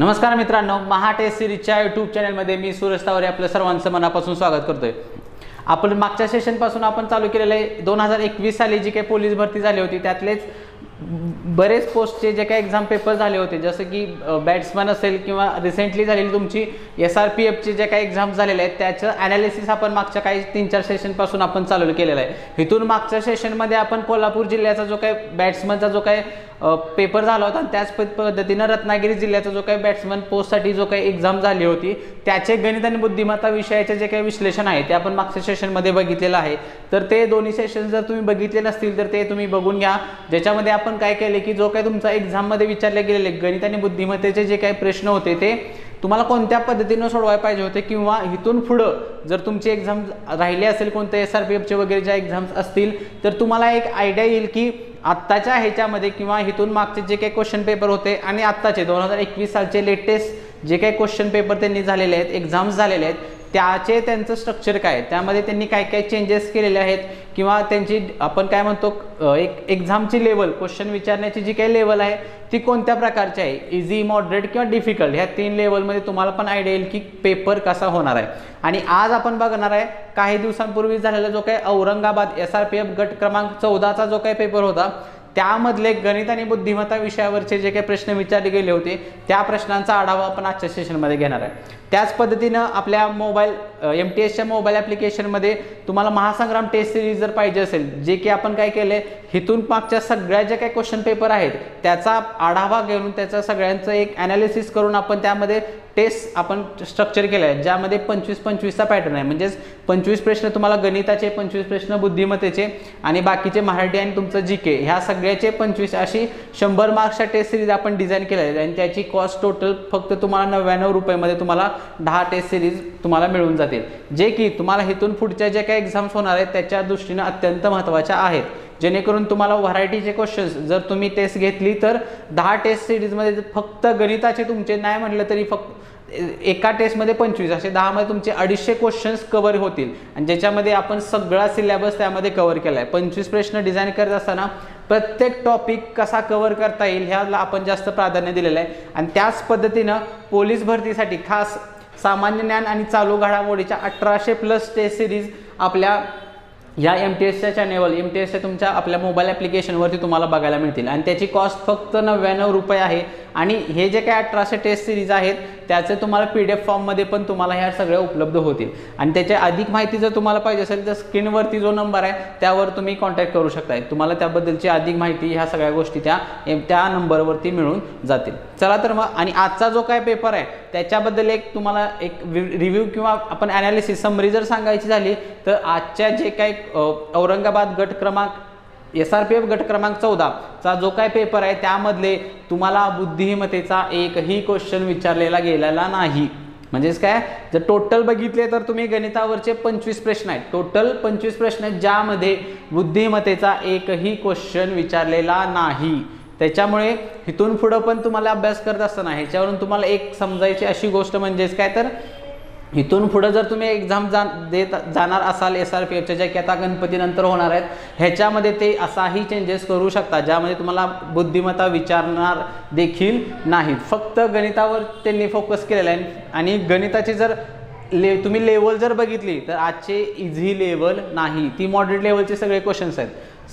नमस्कार मित्रांनो, महा taste सिरीजच्या YouTube चॅनलमध्ये मी सुरेश तावरे आपलं सर्वांचं मनापासून स्वागत करतोय। आपण मागच्या सेशनपासून आपण चालू केलेलं आहे 2021 साली जी काही पोलीस भरती झाली होती त्यातलेच बरेच पोस्टचे जे काही एक्झाम पेपर झाले होते, जसं की बॅट्समन असेल किंवा रिसेंटली झालेली तुमची SRPFचे जे काही एक्झाम झालेले आहेत त्याचं ॲनालिसिस आपण मागच्या काही 3-4 सेशनपासून आपण चालू केलेलं आहे। इथून मागच्या सेशनमध्ये आपण कोल्हापूर जिल्ह्याचा जो काही बॅट्समनचा जो काही पेपर झाला होता आणि त्याच पद्धतीने रत्नागिरी जिल्ह्याचा जो काही बॅट्समन पोस्टसाठी जो काही एक्झाम झाली होती त्याचे गणित आणि बुद्धिमत्ता विषयाचे जे काही विश्लेषण आहे ते आपण मागच्या सेशनमध्ये बघितलेलं आहे। तर ते दोन्ही सेशन जर तुम्ही बघितले नसतील तर ते तुम्ही बघून घ्या, ज्याच्यामध्ये आपण काय केले की जो काही तुमचा एक्झाममध्ये विचारले गेलेले गणित आणि बुद्धिमत्तेचे जे काही प्रश्न होते ते तुम्हाला कोणत्या पद्धतीने सोडवायला पाहिजे होते, किंवा इथून पुढे जर तुमची एक्झाम राहिली असेल कोणते SRPFचे वगैरे ज्या एक्झाम्स असतील तर तुम्हाला एक आयडिया येईल की आत्ताच्या ह्याच्यामध्ये किंवा इथून मागचे जे काही क्वेश्चन पेपर होते आणि आत्ताचे 2021 सालचे लेटेस्ट जे काही क्वेश्चन पेपर त्यांनी झालेले आहेत, एक्झाम्स झालेले आहेत, त्याचे त्यांचं स्ट्रक्चर काय, त्यामध्ये त्यांनी काय काय चेंजेस केलेले आहेत, किंवा त्यांची आपण काय म्हणतो एक एक्झामची लेवल, क्वेश्चन विचारण्याची जी काही लेवल आहे ती कोणत्या प्रकारची आहे, इझी, मॉडरेट किंवा डिफिकल्ट, ह्या 3 लेवलमध्ये तुम्हाला पण आयडिया येईल की पेपर कसा होणार आहे। आणि आज आपण बघणार आहे काही दिवसांपूर्वी झालेला जो काही औरंगाबाद SRPF गट क्रमांक 14चा जो काही पेपर होता त्यामधले गणित आणि बुद्धिमत्ता विषयावरचे जे काही प्रश्न विचारले गेले होते त्या प्रश्नांचा आढावा आपण आजच्या सेशनमध्ये घेणार आहे। त्याच पद्धतीनं आपल्या मोबाईल MTSच्या मोबाईल ॲप्लिकेशनमध्ये तुम्हाला महासंग्राम टेस्ट सिरीज जर पाहिजे असेल, जे की आपण काय केले इथून मागच्या सगळ्या जे काही क्वेश्चन पेपर आहेत त्याचा आढावा घेऊन त्याचा सगळ्यांचं एक ॲनालिसिस करून आपण त्यामध्ये टेस्ट आपण स्ट्रक्चर केलं आहे, ज्यामध्ये 25-25चा पॅटर्न आहे। म्हणजेच 25 प्रश्न तुम्हाला गणिताचे, 25 प्रश्न बुद्धिमत्तेचे आणि बाकीचे मराठी आणि तुमचं GK ह्या सगळ्याचे 25 अशी 100 मार्क्सच्या टेस्ट सिरीज आपण डिझाईन केल्या आहेत आणि त्याची कॉस्ट टोटल फक्त तुम्हाला 99 रुपयामध्ये तुम्हाला 10 टेस्ट सिरीज तुम्हाला मिळून जातील, जे की तुम्हाला इथून पुढच्या जे काही एक्झाम्स होणार आहेत त्याच्या दृष्टीने अत्यंत महत्त्वाच्या आहेत, जेणेकरून तुम्हाला व्हरायटीचे क्वेश्चन्स जर तुम्ही टेस्ट घेतली तर 10 टेस्ट सिरीजमध्ये फक्त गणिताचे तुमचे नाही म्हटलं तरी फक्त एका टेस्टमध्ये 25 असे 10 मध्ये तुमचे 250 क्वेश्चन्स कव्हर होतील आणि ज्याच्यामध्ये आपण सगळा सिलेबस त्यामध्ये कव्हर केला आहे। 25 प्रश्न डिझाईन करत असताना प्रत्येक टॉपिक कसा कव्हर करता येईल ह्याला आपण जास्त प्राधान्य दिलेलं आहे। आणि त्याच पद्धतीनं पोलीस भरतीसाठी खास सामान्य ज्ञान आणि चालू घडामोडीच्या 1800+ टेस्ट सिरीज आपल्या या MTSच्या चॅनेलवर, MTSच्या तुमच्या आपल्या मोबाईल ॲप्लिकेशनवरती तुम्हाला बघायला मिळतील आणि त्याची कॉस्ट फक्त 99 रुपये आहे। आणि हे जे काही 1800 टेस्ट सिरीज आहेत त्याचे तुम्हाला PDF फॉर्ममध्ये पण तुम्हाला ह्या सगळ्या उपलब्ध होतील। आणि त्याची अधिक माहिती जर तुम्हाला पाहिजे असेल तर स्क्रीनवरती जो नंबर आहे त्यावर तुम्ही कॉन्टॅक्ट करू शकता, तुम्हाला त्याबद्दलची अधिक माहिती ह्या सगळ्या गोष्टी त्या नंबरवरती मिळून जातील। चला तर मग, आणि आजचा जो काय पेपर आहे त्याच्याबद्दल एक तुम्हाला एक रिव्ह्यू किंवा आपण ॲनालिसिस समरी जर सांगायची झाली तर आजच्या जे काही औरंगाबाद गट क्रमांक SRPF गट क्रमांक 14चा जो काय पेपर आहे त्यामधले तुम्हाला बुद्धिमत्तेचा एकही क्वेश्चन विचारलेला गेलेला नाही। म्हणजेच काय, जर टोटल बघितले तर तुम्ही गणितावरचे 25 प्रश्न आहेत, टोटल 25 प्रश्न आहेत, ज्यामध्ये बुद्धिमत्तेचा एकही क्वेश्चन विचारलेला नाही। त्याच्यामुळे इथून पुढं पण तुम्हाला अभ्यास करत असताना ह्याच्यावरून तुम्हाला एक समजायची अशी गोष्ट म्हणजेच काय, तर इथून पुढे जर तुम्ही एक्झाम देत जाणार असाल SRPFच्या ज्या की आता गणपतीनंतर होणार आहेत ह्याच्यामध्ये ते असाही चेंजेस करू शकता ज्यामध्ये तुम्हाला बुद्धिमत्ता विचारणार देखील नाहीत, फक्त गणितावर त्यांनी फोकस केलेला आहे। आणि गणिताची जर तुम्ही लेवल जर बघितली तर आजचे इझी लेवल नाही, ती मॉडरेट लेवलचे सगळे क्वेश्चन्स आहेत,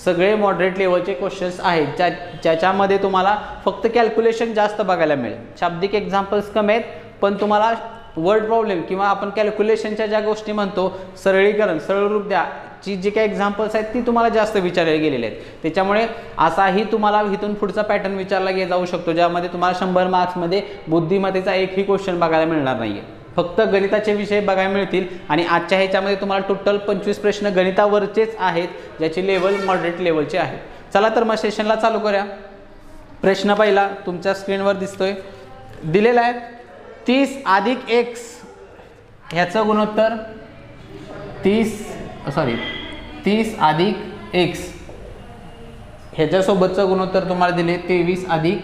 सगळे मॉडरेट लेवलचे क्वेश्चन्स आहेत ज्याच्यामध्ये तुम्हाला फक्त कॅल्क्युलेशन जास्त बघायला मिळेल। शाब्दिक एक्झाम्पल्स कमी आहेत पण तुम्हाला वर्ड प्रॉब्लेम किंवा आपण कॅल्क्युलेशनच्या ज्या गोष्टी म्हणतो सरळीकरण, सरळ रूप द्याची जी काही एक्झाम्पल्स आहेत ती तुम्हाला जास्त विचारले गेलेले आहेत। त्याच्यामुळे असाही तुम्हाला इथून पुढचा पॅटर्न विचारला जाऊ शकतो ज्यामध्ये तुम्हाला 100 मार्क्समध्ये बुद्धिमत्तेचा एकही क्वेश्चन बघायला मिळणार नाही, फक्त गणिताचे विषय बघायला मिळतील। आणि आजच्या ह्याच्यामध्ये तुम्हाला टोटल 25 प्रश्न गणितावरचेच आहेत ज्याची लेवल मॉडरेट लेवलचे आहेत। चला तर मग सेशनला चालू करूया। प्रश्न पहिला तुमच्या स्क्रीनवर दिसतोय, दिलेला आहे 30 अधिक x ह्याचं गुणोत्तर 30 अधिक x ह्याच्यासोबतचं गुणोत्तर तुम्हाला दिले 23 अधिक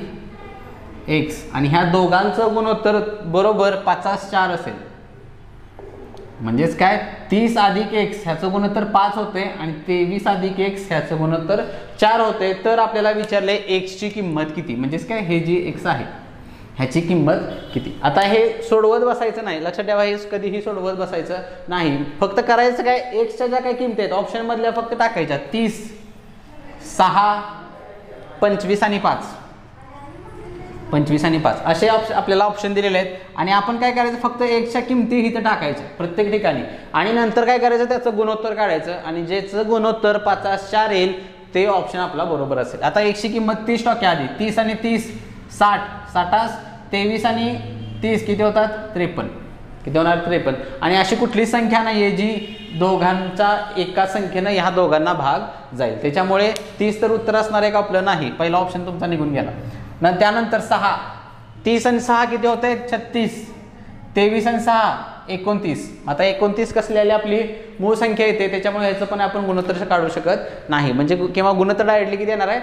x आणि ह्या दोघांचं गुणोत्तर बरोबर 50-4 असेल। म्हणजेच काय, 30 अधिक x ह्याचं गुणोत्तर 5 होते आणि 23 अधिक x ह्याचं गुणोत्तर 4 होते। तर आपल्याला विचारले x ची किंमत किती, म्हणजेच काय हे जी x आहे ह्याची किंमत किती. आता हे सोडवत बसायचं नाही, लक्षात ठेवा, हे कधीही सोडवत बसायचं नाही. फक्त करायचं काय, एक्सच्या ज्या काही किमती आहेत ऑप्शनमधल्या फक्त टाकायच्या. 30, 6, 25 आणि 5, 25 आणि 5 असे आपल्याला ऑप्शन दिलेले आहेत. आणि आपण काय करायचं, फक्त एक्सच्या किमती इथं टाकायच्या प्रत्येक ठिकाणी आणि नंतर काय करायचं, त्याचं गुणोत्तर काढायचं आणि ज्याचं गुणोत्तर 50/4 येईल ते ऑप्शन आपला बरोबर असेल. आता एक्सची किंमत 30 टाका आधी. 30 आणि 30 60, 60 23 आणि 30 किती होतात, 53. किती होणार, 53. आणि अशी कुठलीच संख्या नाही आहे जी दोघांचा एका संख्येनं ह्या दोघांना भाग जाईल. त्याच्यामुळे 30 तर उत्तर असणार आहे का आपलं, नाही. पहिला ऑप्शन तुमचा निघून गेला. त्यानंतर 6, 30 आणि 6 किती होत आहेत, 36. 23 आणि 6 29. आता 29 कसली आली, आपली मूळ संख्या येते, त्याच्यामुळे ह्याचं पण आपण गुणोत्तर काढू शकत नाही. म्हणजे किंवा गुणोत्तर डायरेक्टली किती येणार आहे,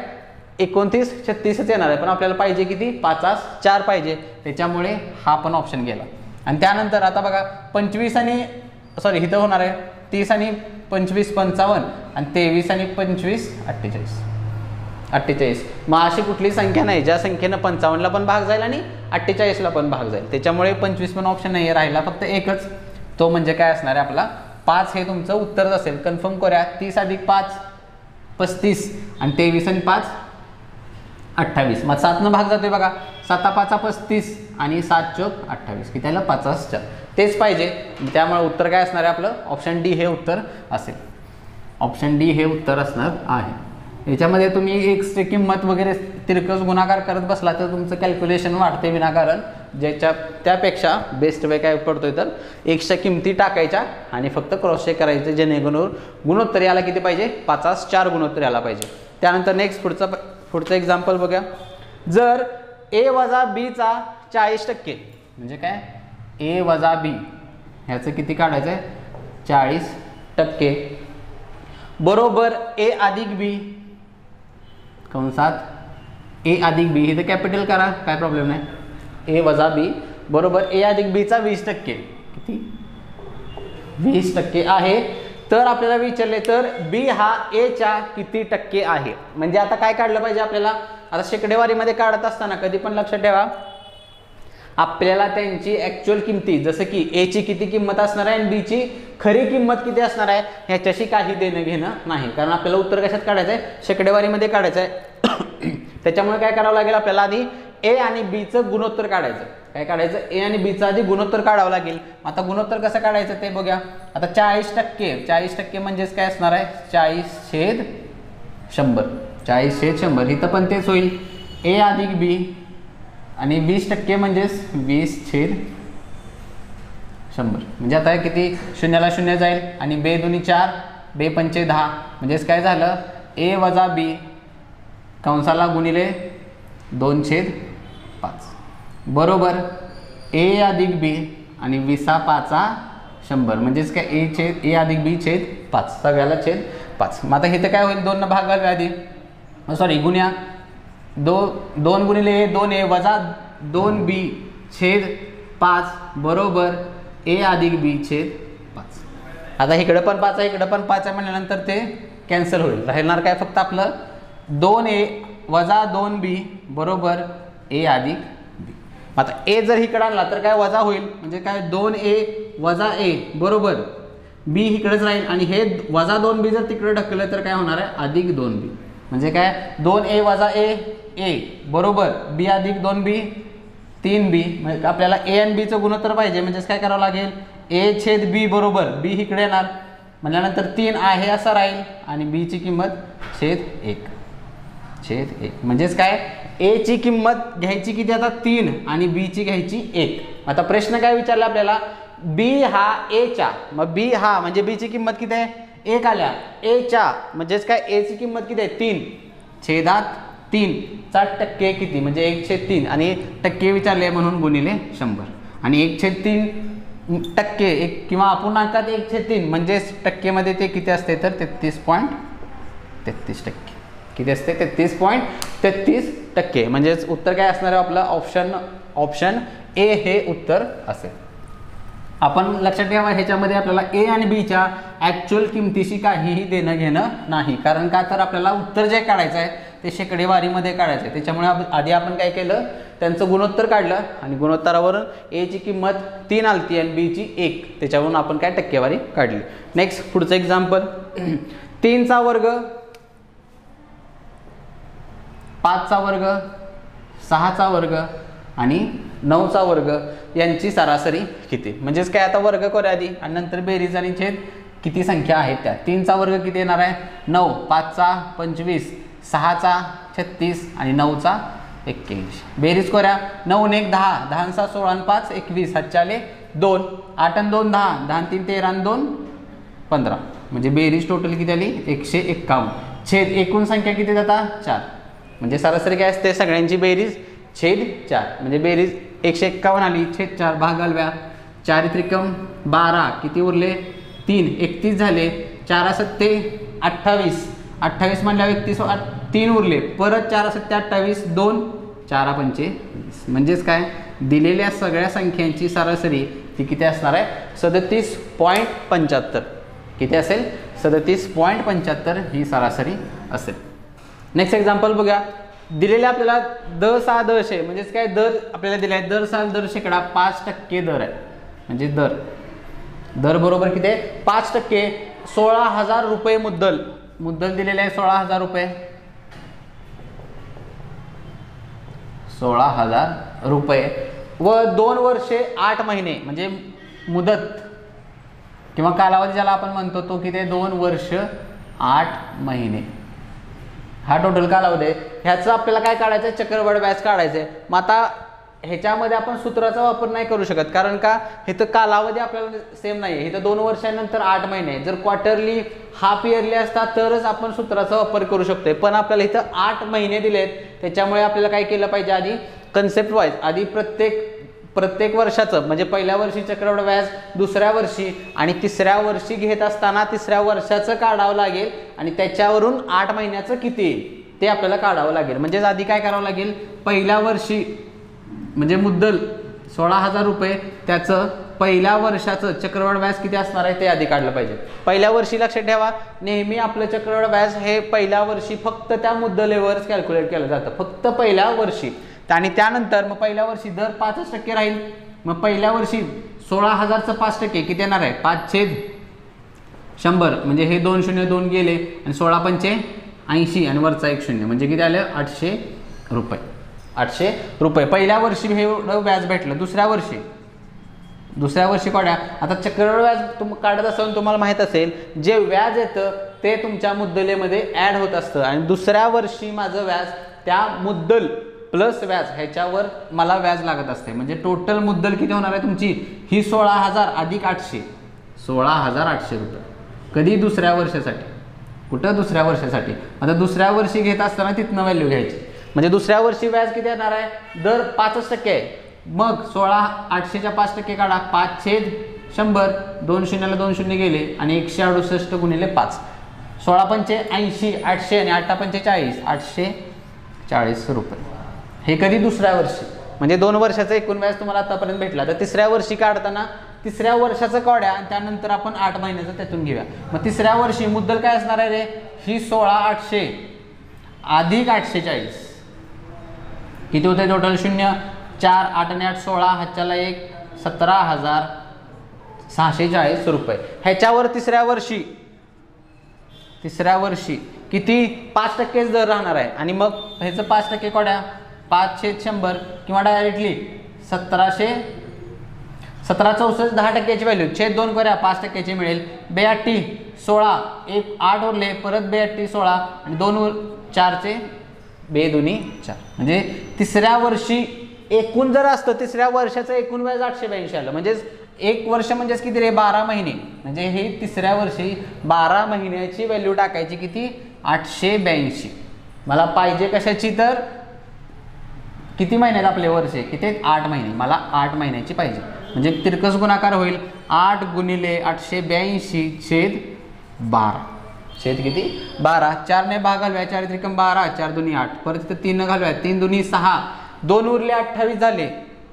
29 36च येणार आहे. पण आपल्याला पाहिजे किती, 5/4 पाहिजे, त्याच्यामुळे हा पण ऑप्शन गेला. आणि त्यानंतर आता बघा 25 आणि सॉरी इथं होणार आहे 30 आणि 25 55 आणि 23 आणि 25 48. मग अशी कुठली संख्या नाही ज्या संख्येनं 55ला पण भाग जाईल आणि 48ला पण भाग जाईल. त्याच्यामुळे 25 पण ऑप्शन नाही आहे, राहिला फक्त एकच, तो म्हणजे काय असणार आहे आपला 5. हे तुमचं उत्तरच असेल. कन्फर्म करूया. 30 अधिक 5 35 आणि 23 आणि 5 28. मग 7 भाग जातोय बघा. 7 5 35 आणि 7 चौक 28. किती आलं, 5/4. तेच पाहिजे. त्यामुळे उत्तर काय असणार आहे आपलं, ऑप्शन डी हे उत्तर असेल. ऑप्शन डी हे उत्तर असणार आहे. याच्यामध्ये तुम्ही एक्सची किंमत वगैरे तिरकस गुणाकार करत बसला तर तुमचं कॅल्क्युलेशन वाढते विनाकारण. त्यापेक्षा बेस्ट वे काय पडतोय तर एक्सच्या किमती टाकायच्या आणि फक्त क्रॉस चेक करायचं, जेणेकरून गुणोत्तर याला किती पाहिजे, 5/4 गुणोत्तर याला पाहिजे. त्यानंतर नेक्स्ट पुढचं एक्झाम्पल बघा. जर a वजा b चा 40% म्हणजे काय, a वजा b ह्याचं किती काढायचं आहे, 40% बरोबर a अधिक b कंसात a अधिक b, इथं कॅपिटल करा, काय प्रॉब्लेम नाही. a वजा b बरोबर a अधिक b चा 20%. किती, 20% आहे. तर आपल्याला विचारले तर b हा a च्या किती टक्के आहे. म्हणजे आता काय काढलं पाहिजे आपल्याला, आता शेकडेवारीमध्ये काढत असताना कधी पण लक्षात ठेवा, आपल्याला त्यांची ॲक्च्युअल किमती, जसं की a ची किती किंमत असणार आहे आणि b ची खरी किंमत किती असणार आहे ह्याच्याशी काही देणं घेणं नाही. कारण आपल्याला उत्तर कशात काढायचं आहे, शेकडेवारीमध्ये काढायचं आहे. त्याच्यामुळे काय करावं लागेल आपल्याला, आधी a आणि b चं गुणोत्तर काढायचं. काय काढायचं, a आणि b चं आधी गुणोत्तर काढावं लागेल. आता गुणोत्तर कसं काढायचं ते बघूया. आता 40% म्हणजेच काय असणार आहे, 40/100. 40/100 इथं पण तेच होईल, a अधिक b आणि 20% म्हणजेच 20/100. म्हणजे आता किती, 0ला 0 जाईल आणि 2 2 4 2 5 10 म्हणजेच काय झालं, a वजा b कंसाला गुणिले 2/5 बरोबर a अधिक b आणि 20/5 म्हणजेच काय a अधिक b छेद 5, सगळ्याला छेद 5. मग आता इथं काय होईल, 2 न भाग घालूया आधी, सॉरी गुण्या 2 गुणिले 2a वजा 2b छेद 5 बरोबर a अधिक b छेद 5. आता इकडं पण 5 आहे, इकडं पण 5 आहे म्हणल्यानंतर ते कॅन्सल होईल. राहणार काय फक्त आपलं 2a वजा 2b बरोबर a अधिक b. आता a जर इकडं आणला तर काय वजा होईल, म्हणजे काय 2a वजा a बरोबर b इकडेच राहील आणि हे वजा 2b जर तिकडे ढकललं तर काय होणार आहे, अधिक 2b. म्हणजे काय 2a वजा a बरोबर b अधिक 2b 3b. म्हणजे आपल्याला a आणि b चं गुणोत्तर पाहिजे, म्हणजेच काय करावं लागेल, a छेद b बरोबर b इकडे येणार म्हणल्यानंतर 3 आहे असं राहील आणि b ची किंमत छेद 1. म्हणजेच काय a ची किंमत घ्यायची किती आता 3 आणि b ची घ्यायची 1. आता प्रश्न काय विचारला आपल्याला, b हा a च्या, मग b हा म्हणजे b ची किंमत किती आहे 1 आल्या, a च्या म्हणजेच काय a ची किंमत किती आहे 3 छेदात 3 चा टक्के किती, म्हणजे 1/3 आणि टक्के विचारले म्हणून गुणिले 100 आणि 1/3% किंवा अपूर्णांकात 1/3 म्हणजेच टक्केमध्ये ते किती असते तर 33.33%. किती असते 33.33%. म्हणजेच उत्तर काय असणार आहे आपलं, ऑप्शन ए हे उत्तर असेल. आपण लक्षात ठेवा ह्याच्यामध्ये आपल्याला ए आणि बीच्या ॲक्च्युअल किमतीशी काहीही देणं घेणं नाही, कारण का तर आपल्याला उत्तर जे काढायचं आहे ते शेकडेवारीमध्ये काढायचं आहे. त्याच्यामुळे आधी आपण काय केलं, त्यांचं गुणोत्तर काढलं आणि गुणोत्तरावरून एची किंमत 3 आलती आणि बीची 1, त्याच्यावरून आपण काय टक्केवारी काढली. नेक्स्ट पुढचं एक्झाम्पल, 3चा वर्ग, 5चा वर्ग, 6चा वर्ग आणि 9चा वर्ग यांची सरासरी किती. म्हणजेच काय, आता वर्ग करूया आधी आणि नंतर बेरीज आणि छेद किती संख्या आहेत त्या. 3चा वर्ग किती येणार आहे 9, 5चा 25, 6चा 36 आणि 9चा 21. बेरीज करूया, 9 आणि 1 10, 10 आणि 6 16 आणि 5 21, 7 आले 2, 8 आणि 2 10, 10 आणि 3 13 आणि 2 15. म्हणजे बेरीज टोटल किती आली 151. छेद एकूण संख्या किती जाता 4. म्हणजे सरासरी काय असते, सगळ्यांची बेरीज छेद 4. म्हणजे बेरीज 151 आली, छेद 4 भागालव्या, 4 त्रिकम 12, किती उरले 3, 31 झाले, 4 7 28, 28 म्हणल्यावर 31 3 उरले, परत 4 7 28, 2 4 25. म्हणजेच काय, दिलेल्या सगळ्या संख्यांची सरासरी ती किती असणार आहे 37.75. किती असेल 37.75 ही सरासरी असेल. नेक्स्ट एक्झाम्पल बघा, दिलेले आपल्याला दर 6 दरशे, म्हणजेच काय दर आपल्याला दिला आहे दर 6 दर शेकडा 5% दर आहे. म्हणजे दर बरोबर किती आहे 5%. 16,000 रुपये मुद्दल दिलेले आहे 16,000 रुपये, 16,000 रुपये व 2 वर्षे 8 महिने, म्हणजे मुदत किंवा कालावधी ज्याला आपण म्हणतो तो किती आहे 2 वर्ष 8 महिने. हा टोटल कालावधी आहे. ह्याचं आपल्याला काय काढायचं आहे, चक्रवाढ व्याज काढायचं आहे. मग आता ह्याच्यामध्ये आपण सूत्राचा वापर नाही करू शकत, कारण का इथं कालावधी आपल्याला सेम नाही आहे. इथं 2 वर्षांनंतर 8 महिने. जर क्वार्टरली हाफ इयरली असता तरच आपण सूत्राचा वापर करू शकतोय, पण आपल्याला इथं 8 महिने दिलेत. त्याच्यामुळे आपल्याला काय केलं पाहिजे, आधी कन्सेप्ट वाईज आधी प्रत्येक वर्षाचं, म्हणजे पहिल्या वर्षी चक्रवाढ व्याज, दुसऱ्या वर्षी आणि तिसऱ्या वर्षी घेत असताना तिसऱ्या वर्षाचं काढावं लागेल आणि त्याच्यावरून 8 महिन्याचं किती ते आपल्याला काढावं लागेल. म्हणजेच आधी काय करावं लागेल, पहिल्या वर्षी म्हणजे मुद्दल 16,000 रुपये, त्याचं पहिल्या वर्षाचं चक्रवाढ व्याज किती असणार आहे ते आधी काढलं पाहिजे. पहिल्या वर्षी लक्षात ठेवा, नेहमी आपलं चक्रवाढ व्याज हे पहिल्या वर्षी फक्त त्या मुद्दलेवरच कॅल्क्युलेट केलं जातं, फक्त पहिल्या वर्षी. आणि त्यानंतर मग पहिल्या वर्षी दर 5% राहील. मग पहिल्या वर्षी 16,000चं 5% किती येणार आहे 5/100. म्हणजे हे 2 0 2 गेले आणि 16 पंचे 80 आणि वरचा 1 0, म्हणजे किती आलं 800 रुपये. 800 रुपये पहिल्या वर्षी हे व्याज भेटलं. दुसऱ्या वर्षी काढ्या. आता चक्रवाढ व्याज काढत असाल तुम्हाला माहित असेल, जे व्याज येतं ते तुमच्या मुद्दलेमध्ये ॲड होत असतं आणि दुसऱ्या वर्षी माझं व्याज त्या मुद्दल प्लस व्याज ह्याच्यावर मला व्याज लागत असते. म्हणजे टोटल मुद्दल किती होणार आहे तुमची ही 16,000 अधिक 800, 16,800 रुपये. कधी दुसऱ्या वर्षासाठी. कुठं दुसऱ्या वर्षासाठी. आता दुसऱ्या वर्षी घेत असताना तिथनं व्हॅल्यू घ्यायची. म्हणजे दुसऱ्या वर्षी व्याज किती येणार आहे दर 5% आहे. मग 16,800च्या 5% काढा, 5/100, 2 0ला 2 0 गेले आणि 168 गुणिले 5, 16 पंचे 80, 800 आणि 8 पंचे 40, 840 रुपये. हे कधी दुसऱ्या वर्षी. म्हणजे 2 वर्षाचं एकूण व्याज तुम्हाला आतापर्यंत भेटला. तर तिसऱ्या वर्षी काढताना तिसऱ्या वर्षाचं काढ्या आणि त्यानंतर आपण 8 महिन्याचं त्यातून घेऊया. मग तिसऱ्या वर्षी मुद्दल काय असणार आहे रे, ही 16,800 अधिक 840 किती होते टोटल 0 4 8 आणि 8 16, हातच्याला 1 17,640 रुपये. ह्याच्यावर तिसऱ्या वर्षी किती 5%च दर राहणार आहे. आणि मग ह्याचं 5% काढ्या, 5/100 किंवा डायरेक्टली 1764 10%ची व्हॅल्यू, छेद 2 करा 5%ची मिळेल. 82 16 1 8 उरले, परत 82 16 आणि 2 4चे 2 2 4. म्हणजे तिसऱ्या वर्षी एकूण जर असतं तिसऱ्या वर्षाचं एकूण व्याज 882 आलं. म्हणजेच 1 वर्ष म्हणजेच किती रे 12 महिने. म्हणजे हे तिसऱ्या वर्षी 12 महिन्याची व्हॅल्यू टाकायची किती 882. मला पाहिजे कशाची तर किती महिन्यात आपले वर्ष किती 8 महिने. मला 8 महिन्याची पाहिजे. म्हणजे तिरकस गुणाकार होईल 8 गुणिले 882 छेद 12. छेद किती 12. 4 ने भाग घालूया, 4 त्रिकम 12, 4 दुनी 8, परत तिथं 3 घालूया, 3 दुनी 6, 2 उरले 28 झाले,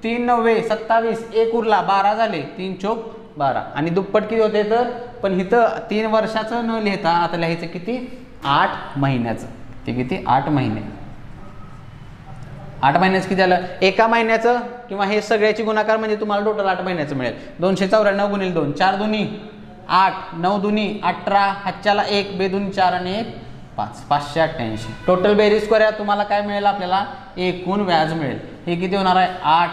3 9 27, 1 उरला 12 झाले, 3 चोक 12 आणि दुप्पट किती होते तर, पण इथं 3 वर्षाचं न लिहिता आता लिहायचं किती 8 महिन्याचं. ते किती 8 महिने. 8 महिन्याचं किती आलं एका महिन्याचं, किंवा हे सगळ्याची गुणाकार म्हणजे तुम्हाला टोटल 8 महिन्याचं मिळेल. 294 गुणिले 2 4 दुनी 8 9 दुनी 18 हातच्याला 1 बेदुनी 4 आणि 1 5 588. टोटल बेरीज करूया तुम्हाला काय मिळेल आपल्याला एकूण व्याज मिळेल. हे किती होणार आहे 8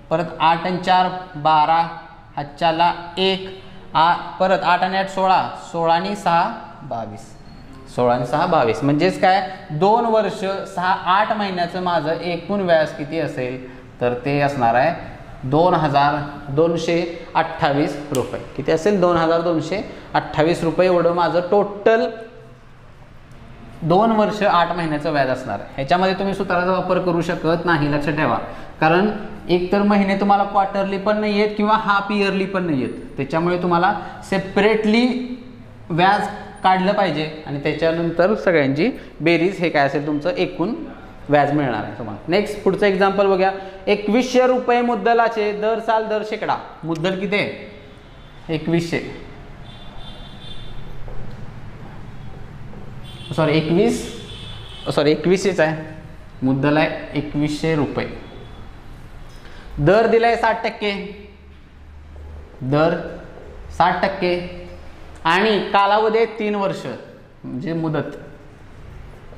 परत 8 आणि 4 12 हातच्याला 1 परत 8 आणि 8 16 16 आणि 6 22 16 आणि 6 22 म्हणजेच काय 2 वर्ष 8 महिन्याचं माझं एकूण व्याज किती असेल तर ते असणार आहे 2228 रुपये. किती असेल 2228 रुपये एवढं माझं टोटल 2 वर्ष 8 महिन्याचं व्याज असणार आहे. ह्याच्यामध्ये तुम्ही सूत्राचा वापर करू शकत नाही लक्षात ठेवा, कारण एक तर महिने तुम्हाला क्वार्टरली पण नाही आहेत किंवा हाफ इयरली पण नाही आहेत. त्याच्यामुळे तुम्हाला सेपरेटली व्याज काढलं पाहिजे आणि त्याच्यानंतर सगळ्यांची बेरीज हे काय असेल तुमचं एकूण व्याज मिळणार आहे तुम्हाला. नेक्स्ट पुढचं एक्झाम्पल बघूया. 2100 रुपये मुद्दलाचे दर साल दर शेकडा. मुद्दल किती आहे 2100 2100च आहे. मुद्दल आहे 2100 रुपये. दर दिलाय 60%, दर 60% आणि कालावधी आहे 3 वर्ष म्हणजे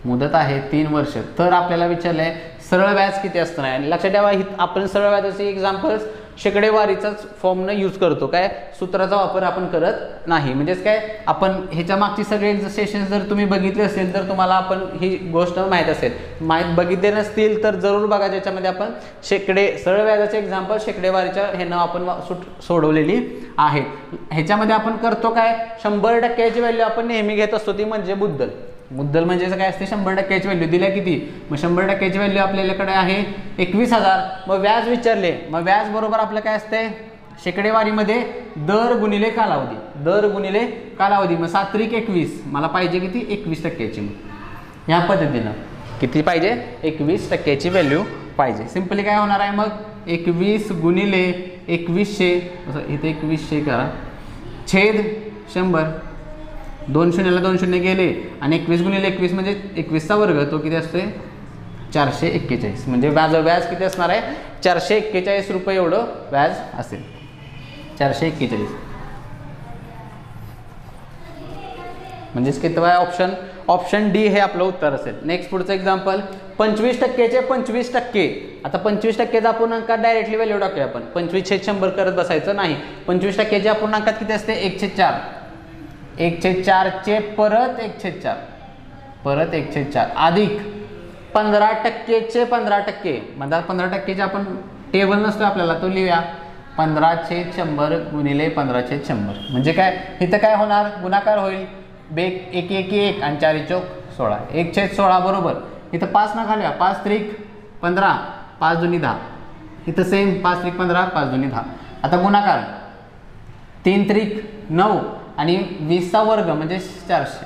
मुदत आहे 3 वर्ष. तर आपल्याला विचारलंय सरळ व्याज किती असतं नाही. लक्षात ठेवा आपण सरळ व्याजाचे एक्झाम्पल्स शेकडेवारीचाच फॉर्मनं यूज करतो. काय सूत्राचा वापर आपण करत नाही. म्हणजेच काय आपण ह्याच्या मागची सगळे सेशन जर तुम्ही बघितले असेल तर तुम्हाला आपण ही गोष्ट माहीत असेल. बघितले नसतील तर जरूर बघा, ज्याच्यामध्ये आपण सरळ व्याजाचे एक्झाम्पल शेकडेवारीच्या ह्यानं आपण सोडवलेली आहेत. ह्याच्यामध्ये आपण करतो काय 100%ची व्हॅल्यू आपण नेहमी घेत असतो ती म्हणजे मुद्दल म्हणजे काय असते 100%ची व्हॅल्यू दिल्या किती मग 100%ची व्हॅल्यू आपल्याकडे आहे 21,000. मग व्याज विचारले मग व्याज बरोबर आपलं काय असते शेकडेवारीमध्ये दर गुणिले कालावधी. मग 7 त्रिक 21 मला पाहिजे किती 21%ची. मग ह्या पद्धतीनं किती पाहिजे 21%ची व्हॅल्यू पाहिजे. सिंपली काय होणार आहे मग 21 गुणिले 2100 इथे 2100 करा छेद 100 2 शून्याला 2 शून्य गेले आणि 21 गुणिले 21 म्हणजे 21चा वर्ग तो किती असतोय 441. म्हणजे व्याज किती असणार आहे 441 रुपये एवढं व्याज असेल 441. म्हणजेच कितवा आहे ऑप्शन डी हे आपलं उत्तर असेल. नेक्स्ट पुढचं एक्झाम्पल 25%चे 25%. आता 25%चा अपूर्णांकात डायरेक्टली व्हॅल्यू टाकूया आपण. 25/100 करत बसायचं नाही. 25%च्या अपूर्णांकात किती असते 1/4. 1/4 चे परत 1/4 अधिक 15%चे 15%. म्हणजे 15%चे आपण टेबल नसतो आपल्याला तो लिहूया 15/100 गुणिले 15/100. म्हणजे काय इथं काय होणार गुणाकार होईल 1 1 1 आणि 4 चौक 16 1/16 बरोबर. इथं 5 न घालूया 5 त्रिक 15 5 दुनी 10. इथं सेम 5 त्रिक 15 5 दुनी 10. आता गुणाकार 3 त्रिक 9 आणि 20चा वर्ग म्हणजे 400.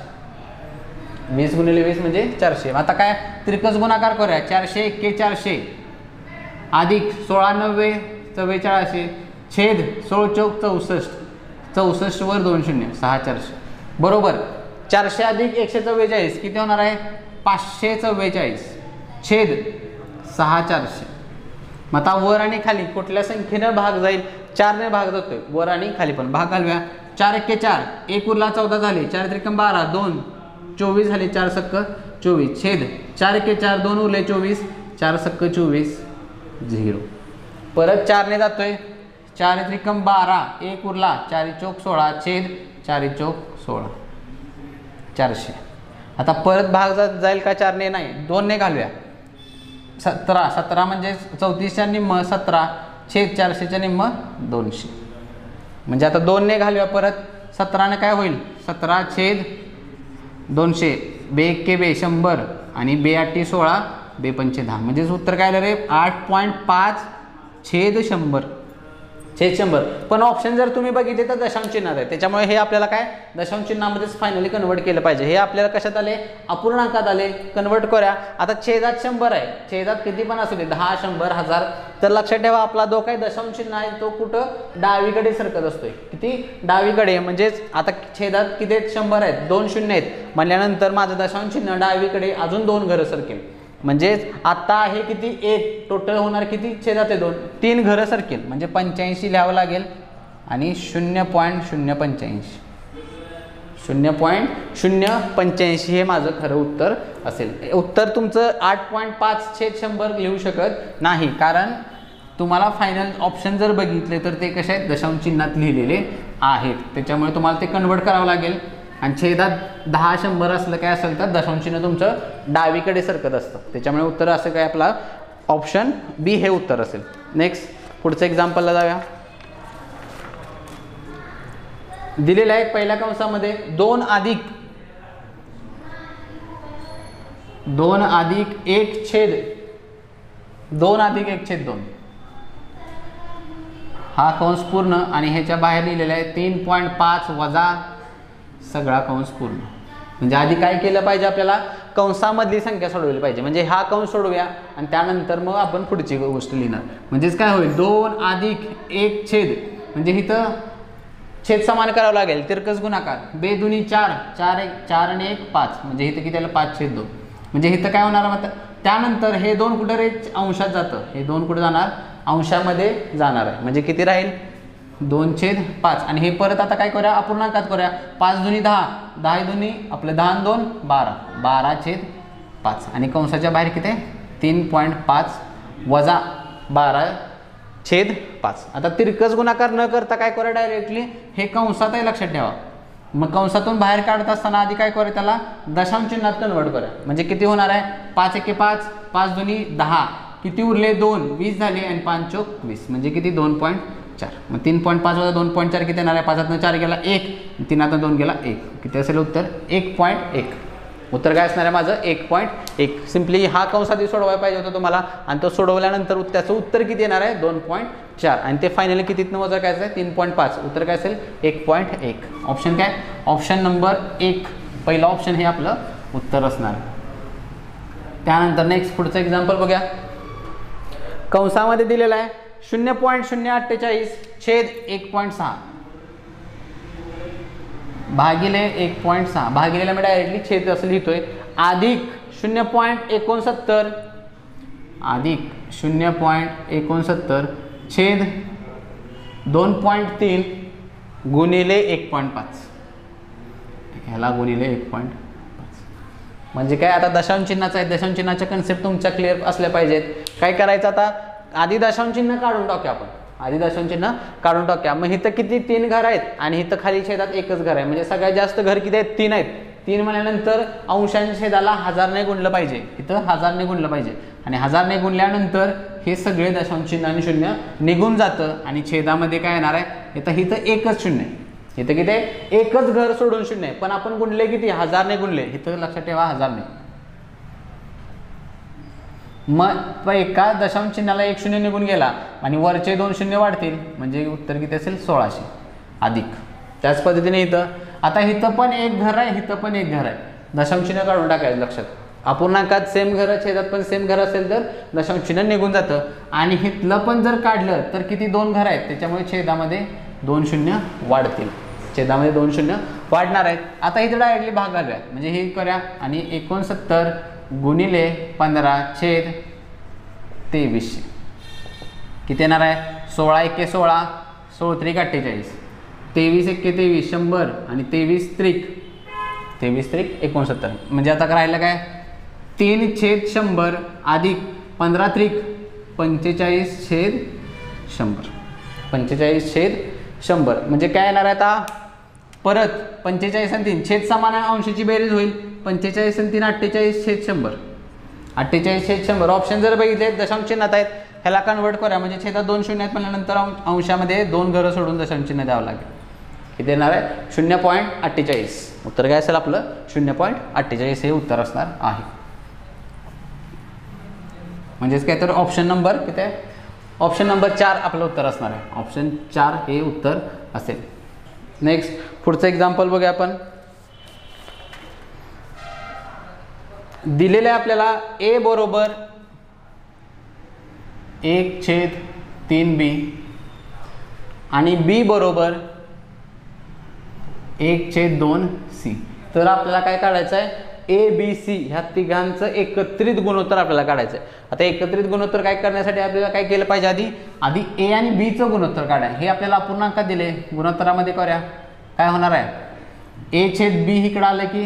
20 गुणिले 20 म्हणजे 400. आता काय त्रिकच गुणाकार करूया 400 1 400 अधिक 16 90 44 छेद 16 चौक 64 64 वर 2 शून्य 6 400 बरोबर. 400 अधिक 144 किती होणार आहे 544 छेद 6 400. मग आता वर आणि खाली कुठल्या संख्येनं भाग जाईल 4 ने भाग जातोय वर आणि खाली पण भाग घालूया 4 1 4 1 उरला 14 झाले 4 त्रिकम 12 2 24 झाले 4 सक्क 24 छेद 4 1 4 2 उरले 24 4 सक्क 24 0. परत 4 ने जातोय 4 त्रिकम 12 1 उरला 4 चौक 16 छेद 4 चौक 16 400. आता परत भाग जाईल का 4 ने नाही 2 ने घालूया 17 म्हणजे 34च्या निम्म 17 छेद 400च्या निम्म 200. म्हणजे आता 2 ने घालूया परत 17 ने काय होईल 17 छेद 200 बे 1 बे 100 आणि बे 8 16 बे 5 10. म्हणजे उत्तर काय आलं रे 8.5 छेद 100 छेद 100. पण ऑप्शन जर तुम्ही बघितले तर दशांश चिन्हात आहे, त्याच्यामुळे हे आपल्याला काय दशांश चिन्हामध्येच फायनली कन्वर्ट केलं पाहिजे. हे आपल्याला कशात आले, अपूर्णांकात आले, कन्वर्ट करूया. आता छेदात 100 आहे, छेदात किती पण असू दे 10, 100, 1000, तर लक्षात ठेवा आपला जो काही दशांश चिन्ह आहे तो कुठं डावीकडे सरकत असतोय. किती डावीकडे, म्हणजेच आता छेदात किती आहेत 100 आहेत, 2 शून्य आहेत म्हणल्यानंतर माझं दशांश चिन्ह डावीकडे अजून 2 घरं सरकेल. म्हणजेच आता आहे किती 1, टोटल होणार किती छेदात आहे 2, 3 घरं सरकेल. म्हणजे 85 लिहावं लागेल आणि 0.085 0.085 हे माझं खरं उत्तर असेल. उत्तर तुमचं 8.5 छेद 100 लिहू शकत नाही, कारण तुम्हाला फायनल ऑप्शन जर बघितले तर ते कसे आहेत दशांश चिन्हात लिहिलेले आहेत, त्याच्यामुळे तुम्हाला ते कन्वर्ट करावं लागेल. आणि छेदात 10, 100 असलं काय असेल तर दशांश चिन्ह तुमचं डावीकडे सरकत असतं, त्याच्यामुळे उत्तर असं काय आपला ऑप्शन बी हे उत्तर असेल. नेक्स्ट पुढचं एक्झाम्पलला जाऊया. दिलेलं आहे पहिल्या कंसामध्ये 2 अधिक 1 छेद 2 हा कंस पूर्ण आणि ह्याच्या बाहेर लिहिलेला आहे 3.5 वजा सगळा कंस पूर्ण. म्हणजे आधी काय केलं पाहिजे, आपल्याला कंसामधली संख्या सोडवली पाहिजे. म्हणजे हा कंस सोडवूया आणि त्यानंतर मग आपण पुढची गोष्ट लिहिणार. म्हणजेच काय होईल 2 अधिक 1 छेद, म्हणजे इथं छेद समान करावं लागेल, तिरकस गुणाकार, 2 दुनी 4, 4 आणि 1 5, म्हणजे इथं किती आलं 5/2. म्हणजे इथं काय होणार मग त्यानंतर हे 2 कुठं रे अंशात जातं, हे 2 कुठं जाणार अंशामध्ये जाणार आहे. म्हणजे किती राहील 2/5 आणि हे परत आता काय करूया अपूर्णांकात करूया. 5 दुनी 10, 10 दुनी आपलं 10 आणि 2 12, 12/5 आणि कंसाच्या बाहेर किती 3.5 वजा 12/5. आता तिरकस गुणाकार न करता काय करूया डायरेक्टली हे कंसात आहे लक्षात ठेवा. मग कंसातून बाहेर काढत असताना आधी काय करूया त्याला दशांश चिन्हात कन्वर्ट करूया. म्हणजे किती होणार आहे 5 × 5, 5 दुनी 10, किती उरले 2, 20 झाले आणि 5 × 4 20, म्हणजे किती 2.4. मग 3.5 वजा 2.4 किती येणार आहे, 5 4 गेला 1, 3 2 गेला 1, किती असेल उत्तर 1.1. उत्तर काय असणार आहे माझं 1.1. सिम्पली हा कंस आधी सोडवायला पाहिजे होता तुम्हाला आणि तो सोडवल्यानंतर त्याचं उत्तर किती येणार आहे 2.4 आणि ते फायनली कितीतनं वजा काय आहे 3.5. उत्तर काय असेल 1.1. ऑप्शन काय ऑप्शन नंबर 1 पहिलं ऑप्शन हे आपलं उत्तर असणार. त्यानंतर नेक्स्ट पुढचं एक्झाम्पल बघूया. कंसामध्ये दिलेला आहे 0.048 छेद 1.6 भागिले 1.6 भागिलेला मी डायरेक्टली छेद असं लिहितोय अधिक 0.69 अधिक 0.69 छेद 2.3 गुणिले 1.5 ह्याला गुणिले 1.5. म्हणजे काय आता दशांश चिन्हाचा आहे, दशांश चिन्हाच्या कन्सेप्ट तुमच्या क्लिअर असल्या पाहिजेत. काय करायचं आता आधी दशांश चिन्ह काढून टाकूया आपण, आधी दशांश चिन्ह काढून टाकूया. मग इथं किती 3 घर आहेत आणि इथं खाली छेदात एकच घर आहे, म्हणजे सगळ्यात जास्त घर किती आहेत 3 आहेत. 3 म्हणल्यानंतर अंशांच्या छेदाला 1000 ने गुणलं पाहिजे, इथं 1000 ने गुणलं पाहिजे आणि 1000 ने गुणल्यानंतर हे सगळे दशांश चिन्ह आणि शून्य निघून जातं आणि छेदामध्ये काय येणार आहे इथं एकच शून्य आहे. इथं किती आहे एकच घर सोडून शून्य आहे, पण आपण गुणले किती 1000 ने गुणले, इथं लक्षात ठेवा 1000 ने. मग एका दशांश चिन्हाला 1 शून्य निघून गेला आणि वरचे 2 शून्य वाढतील, म्हणजे उत्तर किती असेल 1600 अधिक. त्याच पद्धतीने इथं आता इथं पण एक घर आहे, इथं पण एक घर आहे, दशांश चिन्ह काढून टाकायचं लक्षात. अपूर्णांकात सेम घर छेदात पण सेम घर असेल तर दशांश चिन्ह निघून जातं आणि इथलं पण जर काढलं तर किती 2 घर आहेत, त्याच्यामुळे छेदामध्ये 2 शून्य वाढतील, छेदामध्ये 2 शून्य वाढणार आहेत. आता इथं डायरेक्टली भाग घालूया, म्हणजे हे करूया आणि 69 गुणिले 15 छेद 2300 किती येणार आहे 16 × 16 16 × 48 23 × 23 100 आणि 23 त्रिक 69. म्हणजे आता राहिलं काय 3/100 अधिक 15 त्रिक 45/100 45/100 म्हणजे काय येणार आहे आता परत 45 आणि 3 छेद समान अंशाची बेरीज होईल. 45 आणि 3 48/100 48/100. ऑप्शन जर बघितले दशांश चिन्हात आहेत, ह्याला कन्वर्ट करूया म्हणजे छेदात 2 शून्य आहेत म्हणल्यानंतर अंशामध्ये 2 घरं सोडून दशांश चिन्ह द्यावं लागेल. किती येणार आहे 0.48. उत्तर काय असेल आपलं 0.48 हे उत्तर असणार आहे. म्हणजेच काय तर ऑप्शन नंबर किती आहे ऑप्शन नंबर 4 आपलं उत्तर असणार आहे. ऑप्शन 4 हे उत्तर असेल. नेक्स्ट पुढचं एक्झाम्पल बघूया आपण. दिलेलं आहे आपल्याला ए बरोबर 1/3b आणि बी बरोबर 1/2c. तर आपल्याला काय काढायचं आहे, ए बी सी ह्या तिघांचं एकत्रित गुणोत्तर आपल्याला काढायचं आहे. आता एकत्रित गुणोत्तर काय करण्यासाठी आपल्याला काय केलं पाहिजे, आधी ए आणि बीचं गुणोत्तर काढा. हे आपल्याला अपूर्णांकात दिले, गुणोत्तरामध्ये करूया. काय होणार आहे, a/b इकडं आलं की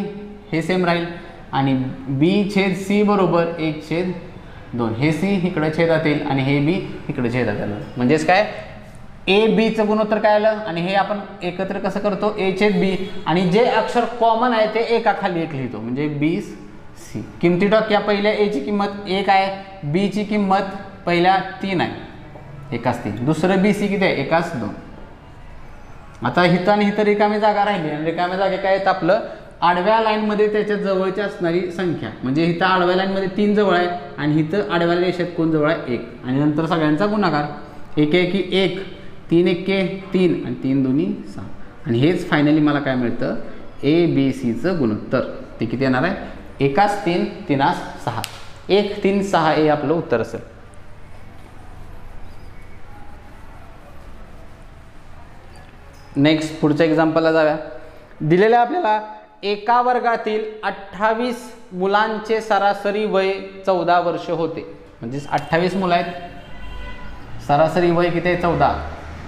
हे सेम राहील आणि b/c बरोबर 1/2. हे सी इकडे छेदात येईल आणि हे बी इकडे छेदात आलं. म्हणजेच काय, ए बीचं गुणोत्तर काय आलं आणि हे आपण एकत्र कसं करतो, a/b आणि जे अक्षर कॉमन आहे ते एका खाली एक लिहितो, म्हणजे b/c. किमती टाकूया. पहिल्या एची किंमत 1 आहे, बीची किंमत पहिल्या 3 आहे, 1/3. दुसरं bc किती आहे, 1/2. आता हिथं आणि हिथं रिकामी जागा राहिली आणि रिकाम्या जागे काय आहेत, आपलं आडव्या लाईनमध्ये त्याच्या जवळची असणारी संख्या. म्हणजे इथं आडव्या लाईनमध्ये 3 जवळ आहे आणि इथं आडव्या रेषेत कोण जवळ आहे, 1. आणि नंतर सगळ्यांचा गुणाकार, 1 × 1 3 × 3 आणि 3 × 2 6. आणि हेच फायनली मला काय मिळतं, ए बी सीचं गुणोत्तर. ते किती येणार आहे, 1/3 3/6. 1 3 6 हे आपलं उत्तर असेल. नेक्स्ट पुढच्या एक्झाम्पलला जाऊया. दिलेलं आहे आपल्याला एका वर्गातील 28 मुलांचे सरासरी वय 14 वर्ष होते. म्हणजेच 28 मुलं आहेत, सरासरी वय किती आहे, 14.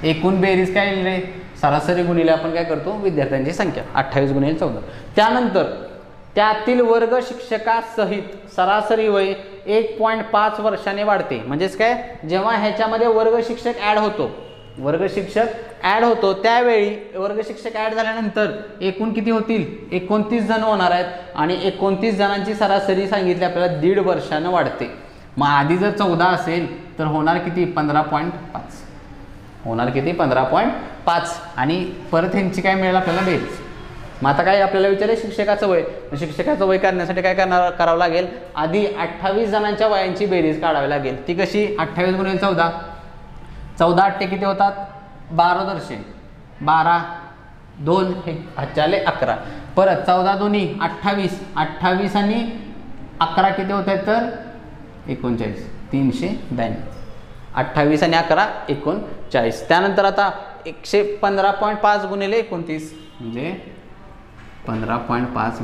एकूण बेरीज काय येईल रे, सरासरी गुणिले आपण काय करतो, विद्यार्थ्यांची संख्या, 28 × 14. त्यानंतर त्यातील वर्ग शिक्षकासहित सरासरी वय 1.5 वर्षाने वाढते. म्हणजेच काय, जेव्हा ह्याच्यामध्ये वर्ग शिक्षक ॲड होतो, वर्ग शिक्षक ॲड होतो त्यावेळी वर्ग शिक्षक ॲड झाल्यानंतर एकूण किती होतील, 29 जण होणार आहेत आणि 29 जणांची सरासरी सांगितली आपल्याला 1.5 वर्षानं वाढते. मग आधी जर 14 असेल तर होणार किती, 15.5 होणार किती, 15.5. आणि परत ह्यांची काय मिळेल आपल्याला, बेरीज. मग आता काय आपल्याला विचारले शिक्षकाचं वय. शिक्षकाचं वय काढण्यासाठी काय करावं लागेल, आधी 28 जणांच्या वयांची बेरीज काढावी लागेल. ती कशी, 28 × 14, 14 8 किती होतात, 12 दर्शे, 12 2 हे 11. परत 14 2 28, 28 आणि 11 किती होत आहेत तर 39, 392. 28 आणि 11 39. त्यानंतर आता 115.5 × 29 म्हणजे 15.5 ×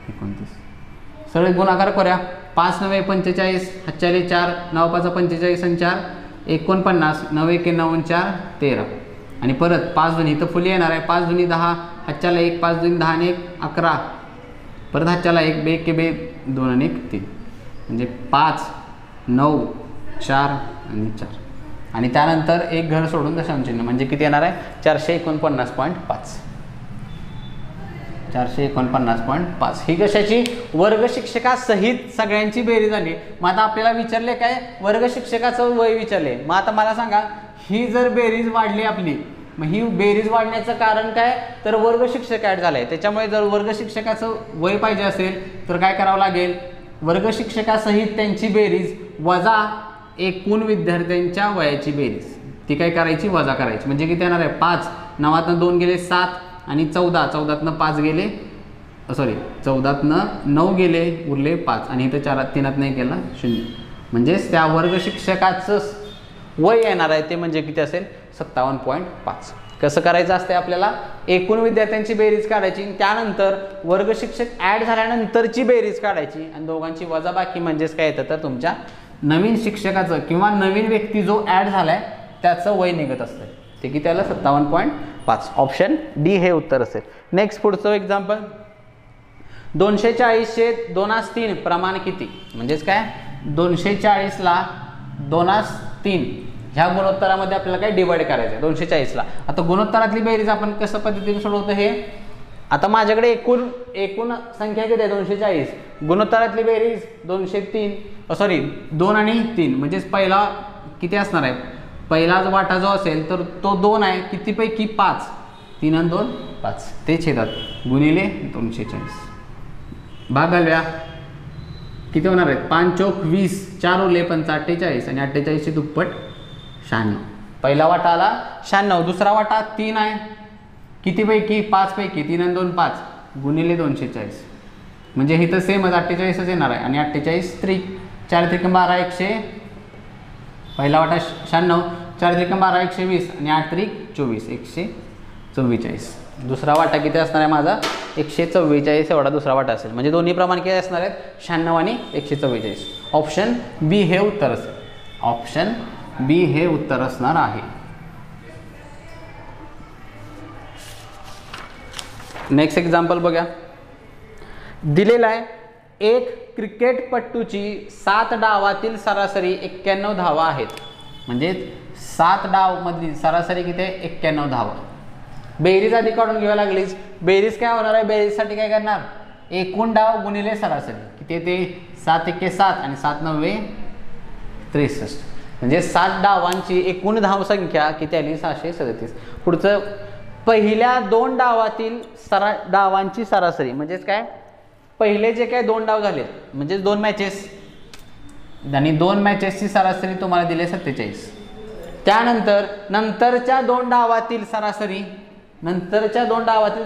29. सगळे गुणाकार करूया. 5 9 45, 4 9 5 45 आणि 4 49, 9 1 9 4 13. आणि परत 5 2 इथं फुली येणार आहे, 5 2 10, 1 5 2 10 आणि 1 11. परत 1 2 1 2 2 आणि 1 3. म्हणजे 5 9 4 आणि 4. आणि त्यानंतर एक घर सोडून दशांश चिन्ह, म्हणजे किती येणार आहे, 449.5. 449.5. ही कशाची, वर्ग शिक्षकासहित सगळ्यांची बेरीज झाली. मग आता आपल्याला विचारले काय, वर्ग शिक्षकाचं वय विचारले. मग आता मला सांगा, ही जर बेरीज वाढली आपली, मग ही बेरीज वाढण्याचं कारण काय, तर वर्ग शिक्षक ॲड झालाय. त्याच्यामुळे जर वर्ग शिक्षकाचं वय पाहिजे असेल तर काय करावं लागेल, वर्ग शिक्षकासहित त्यांची बेरीज वजा एकूण विद्यार्थ्यांच्या वयाची बेरीज, ती काय करायची, वजा करायची. म्हणजे किती येणार आहे, 5 9 2 गेले 7 आणि 14, 14 5 गेले, सॉरी 14 9 गेले, उरले 5 आणि इथं 4 3 नाही केला 0. म्हणजेच त्या वर्ग शिक्षकाचं वय येणार आहे ते म्हणजे किती असेल, 57.5. कसं करायचं असते आपल्याला, एकूण विद्यार्थ्यांची बेरीज काढायची, त्यानंतर वर्ग शिक्षक ॲड झाल्यानंतरची बेरीज काढायची आणि दोघांची वजाबाकी. म्हणजेच काय येतं तर तुमच्या नवीन शिक्षकाचं किंवा नवीन व्यक्ती जो ॲड झालाय त्याचं वय निघत असतं. ते किती आलं, 57.5. ऑप्शन डी हे उत्तर असेल. नेक्स्ट पुढचं एक्झाम्पल, 240 2/3 प्रमाण किती. म्हणजेच काय, 240ला 2/3 ह्या गुणोत्तरामध्ये आपल्याला काय डिवाइड करायचं आहे 240ला. आता गुणोत्तरातली बेरीज आपण कसं पद्धतीने सोडवतो हे, आता माझ्याकडे एकूण संख्या किती आहे 240, गुणोत्तरातली बेरीज 2 आणि 3. म्हणजेच पहिला किती असणार आहे, पहिला जो वाटा जो असेल तर तो 2 आहे, कितीपैकी 5, 3 आणि 2 5, ते छेदात गुणिले 240. भाग घालूया, किती होणार आहेत, 5 चौक 20, 4 उरले 45 आणि 48ची दुप्पट 96. पहिला वाटा आला 96. दुसरा वाटा 3 आहे, किती पैकी 5 पैकी 3 आणि 2 5 गुणिले 240, म्हणजे इथं सेमच 48च येणार आहे. आणि 48 त्रिक 4 त्रिक 12 100. पहिला वाटा 96, 4 त्रिक 12 120 आणि 8 त्रिक 24 144. दुसरा वाटा किती असणार आहे माझा 144 एवढा दुसरा वाटा असेल. म्हणजे दोन्ही प्रमाण किती असणार आहेत 96 आणि 144. ऑप्शन बी हे उत्तर असेल. ऑप्शन बी हे उत्तर असणार आहे. नेक्स्ट एक्झाम्पल बघा. दिलेला आहे एक क्रिकेटपटूची 7 डावातील सरासरी 91 धावा आहेत. म्हणजे 7 डाव मधली सरासरी किती आहे 91 धावा. बेरीज आधी काढून घ्यावी लागलीच. बेरीज काय होणार आहे, बेरीजसाठी काय करणार एकूण डाव गुणिले सरासरी किती येते 7 1 7 आणि 7 9 63. म्हणजे 7 डावांची एकूण धावसंख्या किती आली 637. पुढचं पहिल्या 2 डावातील डावांची सरासरी म्हणजेच काय पहिले जे काय 2 डाव झाले म्हणजे 2 मॅचेस आणि 2 मॅचेसची सरासरी तुम्हाला दिली 47. त्यानंतर नंतरच्या 2 डावातील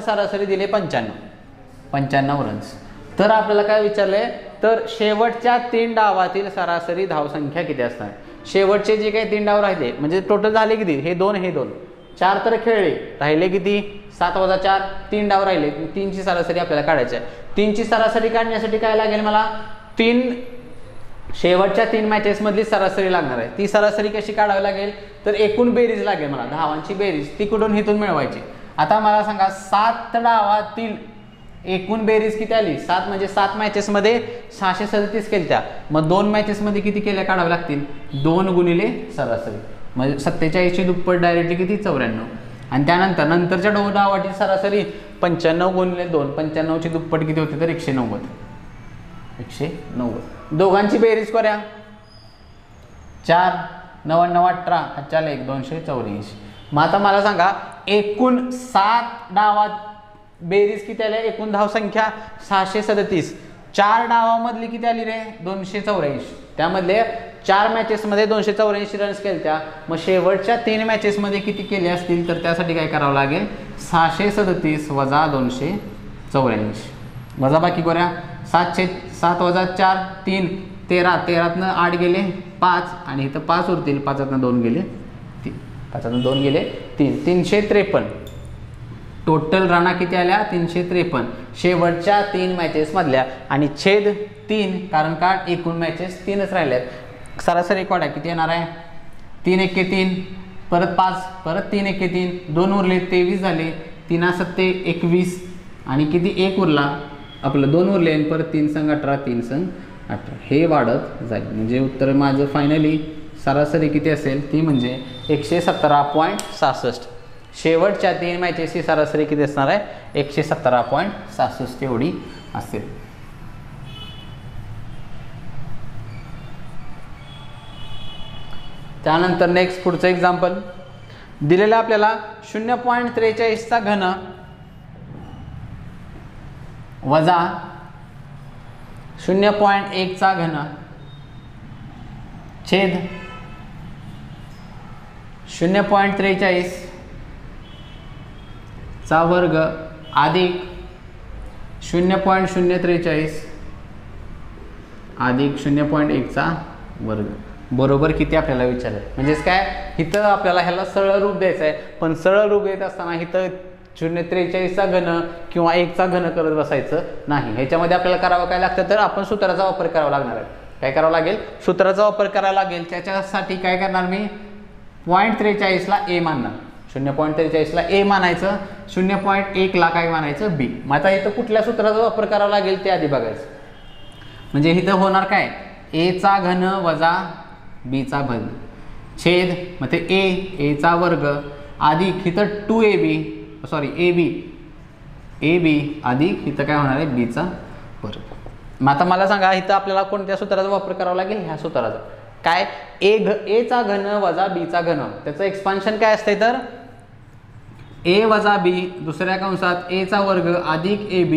सरासरी दिले 95 रन्स. तर आपल्याला काय विचारलंय तर शेवटच्या 3 डावातील सरासरी धावसंख्या किती असणार. शेवटचे जे काही 3 डाव राहिले म्हणजे टोटल झाले किती हे 2 4 तर खेळले राहिले किती 7 - 4 3 डाव राहिले. 3ची सरासरी आपल्याला काढायची आहे. 3ची सरासरी काढण्यासाठी काय लागेल मला शेवटच्या 3 मॅचेस मधली सरासरी लागणार आहे. ती सरासरी कशी काढावी लागेल तर एकूण बेरीज लागेल मला धावांची बेरीज ती कुठून इथून मिळवायची. आता मला सांगा 7 डावातील एकूण बेरीज किती आली 7 म्हणजे 7 मॅचेस मध्ये 637 केल्या. मग 2 मॅचेस मध्ये किती केल्या काढावे लागतील 2 गुणिले सरासरी म्हणजे 47ची दुप्पट डायरेक्टली किती 94. आणि त्यानंतर नंतरच्या 2 डावाची सरासरी 95 गुणिले 2 95ची दुप्पट किती होते तर 190. दोघांची बेरीज करूया 4 9 9 18 4 1 284. मग आता मला सांगा एकूण 7 डावात बेरीज किती आल्या एकूण धावसंख्या 637. 4 डावामधली किती आली रे 284. त्यामधले 4 मॅचेसमध्ये 284 रन्स केल्या. मग शेवटच्या 3 मॅचेसमध्ये किती केले असतील तर त्यासाठी काय करावं लागेल 637 वजा 284 वजा बाकी करूया 7 वजा 4 3 13 13तनं 8 गेले 5 आणि इथं 5 उरतील 5तनं 2 गेले 3 5तनं 2 गेले 3 353. टोटल राणा किती आल्या 353 शेवटच्या 3 मॅचेस मधल्या आणि छेद 3 कारण का एकूण मॅचेस 3च राहिल्यात. सरासरी कोडा किती येणार आहे 3 1 3 परत 5 परत 3 1 3 2 उरले 23 झाले 3 7 21 आणि किती 1 उरला आपलं 2 उरले आणि परत 3 संग 18 3 संग 18 हे वाढत जाईल. म्हणजे उत्तर माझं फायनली सरासरी किती असेल ती म्हणजे 117.66. शेवटच्या 3 मॅचेसची सरासरी किती असणार आहे 117.66 एवढी असेल. त्यानंतर नेक्स्ट पुढचं एक्झाम्पल दिलेलं आपल्याला 0.43चा घन वजा 0.1चा घन छेद 0.43 चा वर्ग अधिक 0.043 अधिक 0.1चा वर्ग बरोबर किती आपल्याला विचारलं. म्हणजेच काय इथं आपल्याला ह्याला सरळ रूप द्यायचं आहे पण सरळ रूप देत असताना इथं 0.43चा घन किंवा 1चा घन करत बसायचं नाही. ह्याच्यामध्ये आपल्याला करावं काय लागतं तर आपण सूत्राचा वापर करावा लागणार आहे. काय करावं लागेल सूत्राचा वापर करायला लागेल. त्याच्यासाठी काय करणार मी 0.43ला ए मानणार 0.43ला ए मानायचं 0.1ला काय मानायचं बी. मग आता इथं कुठल्या सूत्राचा वापर करावा लागेल ते आधी बघायचं. म्हणजे इथं होणार काय एचा घन वजा बीचा घन छेद मग ते एचा वर्ग अधिक इथं 2ab सॉरी ab अधिक इथं काय होणार आहे बीचा वर्ग. मग आता मला सांगा इथं आपल्याला कोणत्या सूत्राचा वापर करावा लागेल ह्या सूत्राचा काय एचा घन वजा बीचा घन त्याचं एक्सपान्शन काय असते तर ए वजा बी दुसऱ्या कंसात एचा वर्ग अधिक ab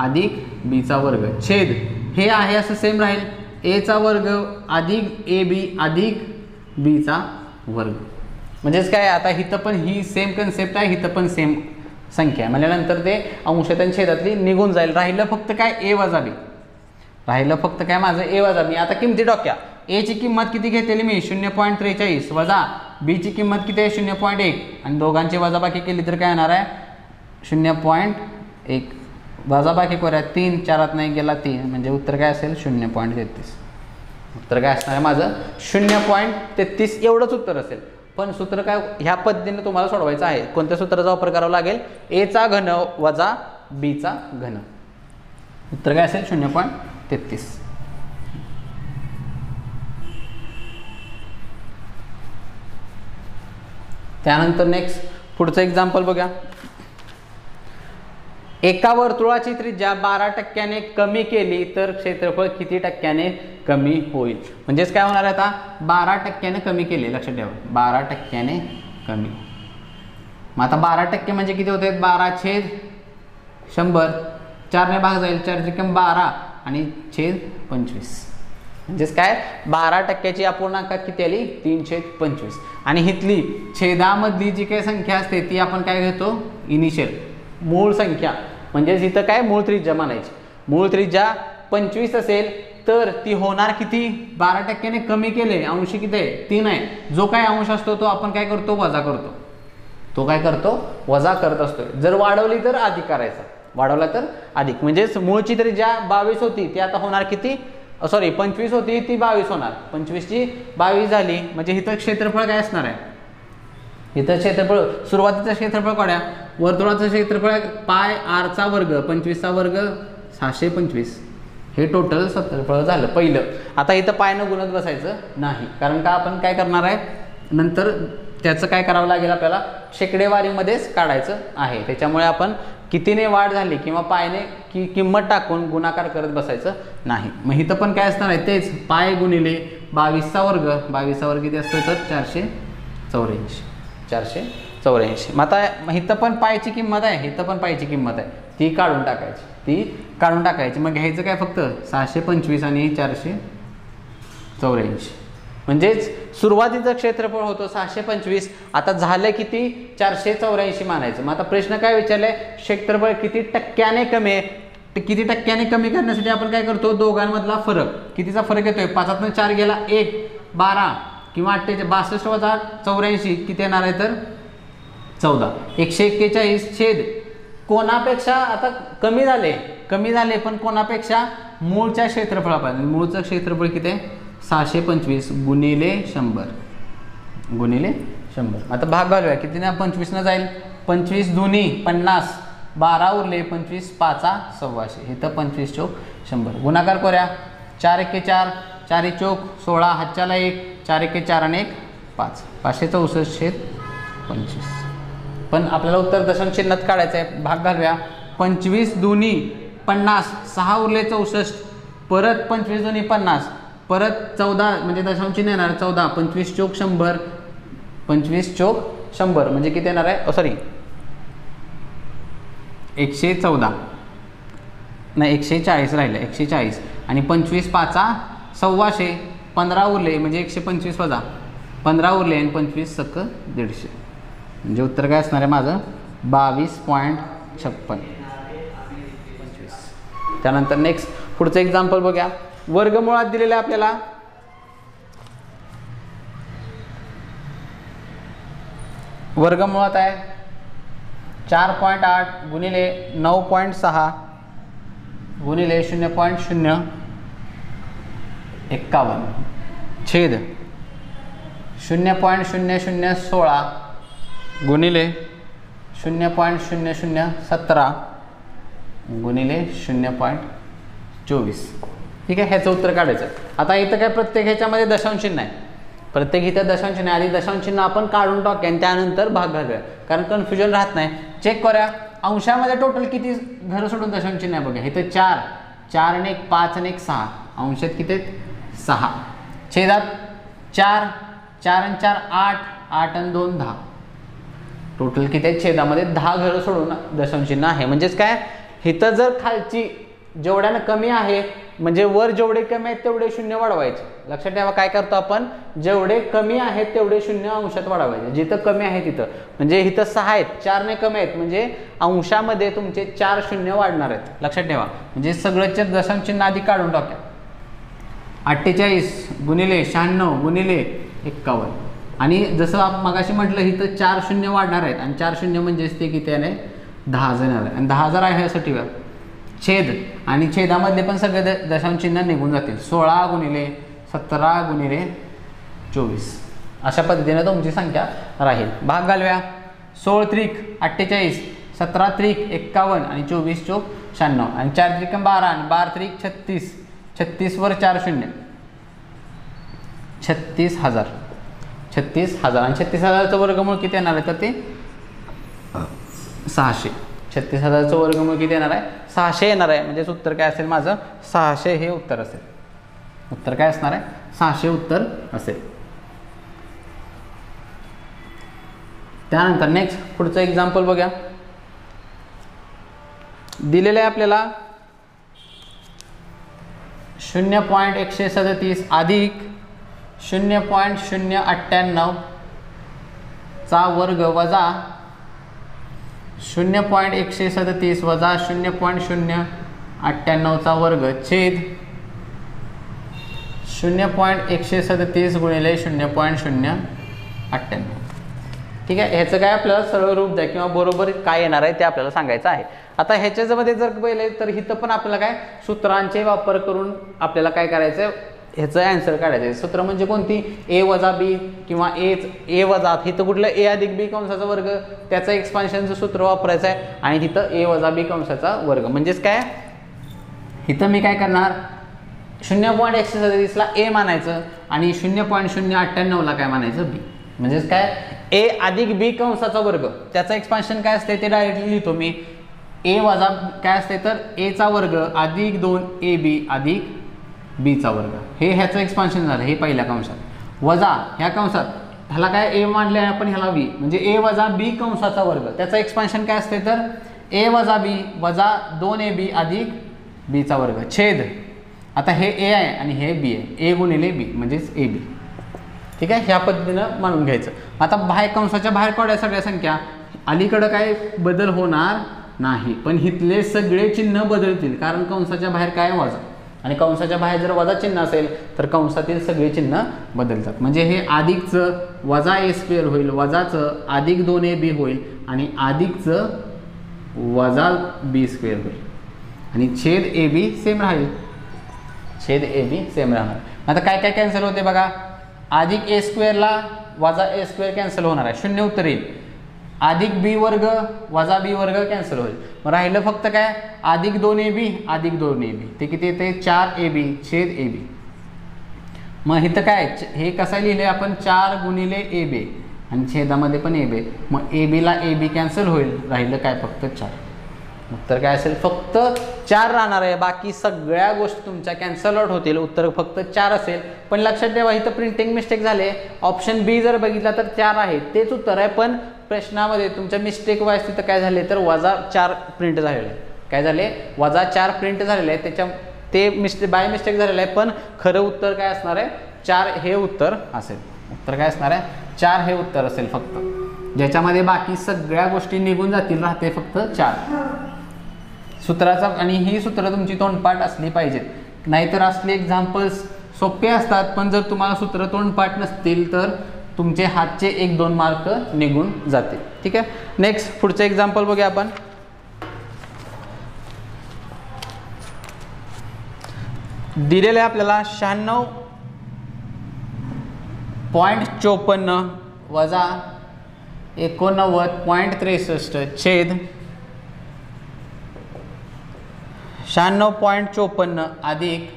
अधिक बीचा वर्ग छेद हे आहे असं सेम राहील एचा वर्ग अधिक ab अधिक बीचा वर्ग. म्हणजेच काय, आता इथं पण ही सेम कन्सेप्ट आहे, इथं पण सेम संख्या आहे. म्हणल्यानंतर ते अंशात आणि छेदातली निघून जाईल. राहिलं फक्त काय, ए वजा बी. राहिलं फक्त काय माझं ए वजा बी. आता किमती डोक्या. ए ची किंमत किती घेतलेली मी 0.43 वजा बी ची किंमत किती आहे 0.1 आणि दोघांची वजाबाकी केली तर काय येणार आहे 0.1 वजाबाकी करूया 3 4 नाही गेला 3 म्हणजे उत्तर काय असेल 0.33. उत्तर काय असणार आहे माझं 0.33 एवढंच उत्तर असेल. पण सूत्र काय ह्या पद्धतीने तुम्हाला सोडवायचं आहे. कोणत्या सूत्राचा वापर करावा लागेल, ए चा घन वजा बी चा घन. उत्तर काय असेल 0.33. त्यानंतर नेक्स्ट पुढचं एक्झाम्पल बघा. एका वर्तुळाची त्रिज्या 12% कमी केली तर क्षेत्रफळ किती टक्क्याने कमी होईल. म्हणजेच काय होणार आहे, आता 12% कमी केले, लक्षात ठेवा 12% कमी. मग आता 12% म्हणजे किती होते 12/100. 4 ने भाग जाईल, 4 त्रिकम 12 आणि छेद 25. म्हणजेच काय 12%ची अपूर्णांकात किती आली 3/25. आणि हितली छेदामधली जी काही संख्या असते ती आपण काय घेतो इनिशियल मूळ संख्या. म्हणजेच इथं काय मूळ त्रिज्या मानायची. मूळ त्रिज्या 25 असेल तर ती होणार किती 12%ने कमी केले, अंशी किती आहे 3 आहे. जो काय अंश असतो तो आपण काय करतो वजा करतो. तो काय करतो वजा करत असतो. जर वाढवली तर अधिक करायचा, वाढवला तर अधिक. म्हणजेच मूळची त्रिज्या 22 होती ती आता होणार किती 25 होती ती 22 होणार. 25 ची 22 झाली म्हणजे इथं क्षेत्रफळ काय असणार आहे. इथं क्षेत्रफळ सुरुवातीचं क्षेत्रफळ काढ्या. वर्तुळाचं क्षेत्रफळ पाय आर चा वर्ग 25 चा वर्ग 625. हे टोटल क्षेत्रफळ झालं पहिलं. आता इथं पायनं गुणत बसायचं नाही, कारण का आपण काय करणार आहे नंतर त्याचं काय करावं लागेल आपल्याला शेकडेवारीमध्येच काढायचं आहे. त्याच्यामुळे आपण कितीने वाढ झाली किंवा पायने किंमत टाकून गुणाकार करत बसायचं नाही. मग इथं पण काय असणार आहे तेच पाय गुणिले 22 चा वर्ग. 22 चा वर्ग किती असतो तर 484. 484. मग आता इथं पण पायची किंमत आहे, इथं पण पायची किंमत आहे, ती काढून टाकायची. मग घ्यायचं काय फक्त 625 आणि 484. म्हणजेच सुरुवातीचं क्षेत्रफळ होतं 625. आता झालं किती 484 मानायचं. मग आता प्रश्न काय विचारलाय क्षेत्रफळ किती टक्क्याने कमी आहे. किती टक्क्याने कमी करण्यासाठी आपण काय करतो दोघांमधला फरक. कितीचा फरक येतोय 5 4 गेला 1 12 किंवा 62 वजा 84 किती येणार आहे तर 14. 141 छेद कोणापेक्षा आता कमी झाले पण कोणापेक्षा मूळच्या क्षेत्रफळापासून. मूळचं क्षेत्रफळ किती आहे 625 गुणिले 100. आता भाग घालूया कितीने 25 न जाईल 25 दुनी 50 12 उरले 25 5 100. इथं 25 चौक 100 गुणाकार करूया. 4 1 4 4 चौक 16 हातच्याला 1 4 1 4 आणि 1 5 564/25. पण आपल्याला उत्तर दशांश चिन्हात काढायचं आहे. भाग घालूया. 25 दुनी 50 6 उरले 64 परत 25 दुनी 50 परत 14 म्हणजे दशांश चिन्ह येणार 14 25 चौक 100 25 चौक 100 म्हणजे किती येणार आहे 114 नाही 140 राहिलं 140 आणि 25 5 125 15 उरले म्हणजे 125 वजा 15 उरले आणि 25 सक्क 150 म्हणजे उत्तर काय असणार आहे माझं 22.56. त्यानंतर नेक्स्ट पुढचं एक्झाम्पल बघूया. वर्गमुळात दिलेलं आपल्याला वर्गमुळात आहे 4.8 गुणिले 9.6 गुणिले 0.051 छेद 0.0016 गुणिले 0.0017 गुणिले 0.24. ठीक आहे, ह्याचं उत्तर काढायचं. आता इथं काय प्रत्येक ह्याच्यामध्ये दशांश चिन्ह आहे. प्रत्येक इथं दशांश चिन्ह आधी दशांश चिन्ह आपण काढून टाकूया आणि त्यानंतर भाग घालूया कारण कन्फ्युजन राहत नाही. चेक करूया अंशामध्ये टोटल किती घर सोडून दशांश चिन्ह आहे बघा. इथं 4 आणि 1 5 आणि 1 6 अंशात किती आहेत 6 छेदात 4 आणि 4 8 आणि 2 10 टोटल किती आहेत छेदामध्ये 10 घरं सोडून दशांश चिन्ह आहे. म्हणजेच काय इथं जर खालची जेवढ्यानं कमी आहे म्हणजे वर जेवढे कमी आहेत तेवढे शून्य वाढवायचे. लक्षात ठेवा काय करतो आपण, जेवढे कमी आहेत तेवढे शून्य अंशात वाढवायचे. जिथं कमी आहे तिथं, म्हणजे इथं 6 आहेत, 4 ने कमी आहेत, म्हणजे अंशामध्ये तुमचे 4 शून्य वाढणार आहेत. लक्षात ठेवा. म्हणजे सगळं दशांश चिन्ह आधी काढून टाका. 48 गुणिले 96 गुणिले 51. आणि जसं आपण मगाशी म्हटलं इथं 4 शून्य वाढणार आहेत आणि 4 शून्य म्हणजेच ते किती आहे, 10,000 आलं. आणि 10,000 आहे यासाठी छेद, आणि छेदामधले पण सगळे दशांश चिन्ह निघून जातील. 16 गुणिले 17 गुणिले 24 अशा पद्धतीने तुमची संख्या राहील. भाग घालूया. 16 त्रिक 48, 17 त्रिक 51 आणि 24 चोक 96 आणि 4 त्रिक 12 आणि 12 त्रिक 36. 36 वर 4 शून्य 36,000. 36,000 आणि 36,000चं वर्गमूळ किती येणार आहे तर ते 600. 36,000चं वर्गमूळ किती येणार आहे, 600 येणार आहे. म्हणजे उत्तर काय असेल माझं, 600 हे उत्तर असेल. उत्तर काय असणार आहे, 600 उत्तर असेल. त्यानंतर नेक्स्ट पुढचं एक्झाम्पल बघूया. दिलेलं आहे आपल्याला 0.137 अधिक 0.098 चा वर्ग वजा 0.137 वजा 0.098 चा वर्ग छेद 0.137 गुणिले 0.098. ठीक आहे. ह्याचं काय आपल्याला सरळ रूप द्या किंवा बरोबर काय येणार आहे ते आपल्याला सांगायचं आहे. आता ह्याच्यामध्ये जर पहिले तर इथं पण आपल्याला काय सूत्रांचे वापर करून आपल्याला काय करायचं, ह्याचं आन्सर काढायचं आहे. सूत्र म्हणजे कोणती, ए वजा बी किंवा ए वजा, इथं कुठलं ए अधिक बी कंसाचा वर्ग त्याचं एक्सपान्शनचं सूत्र वापरायचं आहे. आणि तिथं ए वजा बी कंसाचा वर्ग. म्हणजेच काय, इथं मी काय करणार, 0.137 ला ए मानायचं आणि 0.098 ला काय मानायचं बी. म्हणजेच काय, ए अधिक बी कंसाचा वर्ग त्याचं एक्सपान्शन काय असते ते डायरेक्टली लिहितो मी. ए वजा काय असते तर ए चा वर्ग अधिक 2ab अधिक बी चा वर्ग. हे ह्याचं एक्सपान्शन झालं, हे पहिल्या कंसात. वजा ह्या कंसात ह्याला काय ए मानले आपण, ह्याला बी, म्हणजे ए वजा बी कंसाचा वर्ग त्याचं एक्सपान्शन काय असते तर ए वजा बी वजा 2ab अधिक बी चा वर्ग छेद. आता हे ए आहे आणि हे बी आहे, ए गुणिले बी म्हणजेच ए बी. ठीक आहे. ह्या पद्धतीनं मानून घ्यायचं. आता बाहेर कंसाच्या बाहेर काढ्या सगळ्या संख्या, अलीकडं काय बदल होणार नाही, पण इथले सगळे चिन्ह बदलतील, कारण कंसाच्या बाहेर काय वजा, आणि कंसाच्या बाहेर जर वजा चिन्ह असेल तर कंसातील सगळे चिन्ह बदलतात. म्हणजे हे अधिकचं वजा ए स्क्वेअर होईल, वजाचं अधिक 2ab होईल आणि अधिकचं वजा बी स्क्वेअर होईल आणि छेद ए बी सेम राहील. छेद ए बी सेम राहणार. आता काय काय कॅन्सल होते बघा, अधिक ए स्क्वेअरला वजा ए स्क्वेअर कॅन्सल होणार आहे, शून्य उत्तर येईल. अधिक बी वर्ग वजा बी वर्ग कॅन्सल होईल. मग राहिलं फक्त काय, अधिक 2ab अधिक 2ab, ते किती येते 4ab छेद ए बी. मग इथं काय, हे कसं लिहिले आपण 4 गुणिले ए बी आणि छेदामध्ये पण ए बी. मग ए बीला ए बी कॅन्सल होईल, राहिलं काय फक्त 4. उत्तर काय असेल, फक्त 4 राहणार आहे. बाकी सगळ्या गोष्टी तुमच्या कॅन्सल आउट होतील, उत्तर फक्त 4 असेल. पण लक्षात ठेवा इथं प्रिंटिंग मिस्टेक झाले. ऑप्शन बी जर बघितला तर 4 आहे, तेच उत्तर आहे, पण प्रश्नामध्ये तुमच्या मिस्टेक वाईज तिथं काय झाले तर वजा 4 प्रिंट झालेलं आहे. काय झाले, वजा 4 प्रिंट झालेलं आहे, त्याच्या ते बाय मिस्टेक झालेलं आहे, पण खरं उत्तर काय असणार आहे 4 हे उत्तर असेल. उत्तर काय असणार आहे 4 हे उत्तर असेल फक्त, ज्याच्यामध्ये बाकी सगळ्या गोष्टी निघून जातील, राहते फक्त 4 सूत्राचा. आणि ही सूत्र तुमची तोंडपाठ असली पाहिजेत, नाहीतर असले एक्झाम्पल्स सोपे असतात, पण जर तुम्हाला सूत्र तोंडपाठ नसतील तर तुमचे हातचे 1-2 मार्क निघून जातील. ठीक आहे. नेक्स्ट पुढचं एक्झाम्पल बघूया आपण. दिलेलं आहे आपल्याला 96.54 वजा 89.63 छेद 96.54 अधिक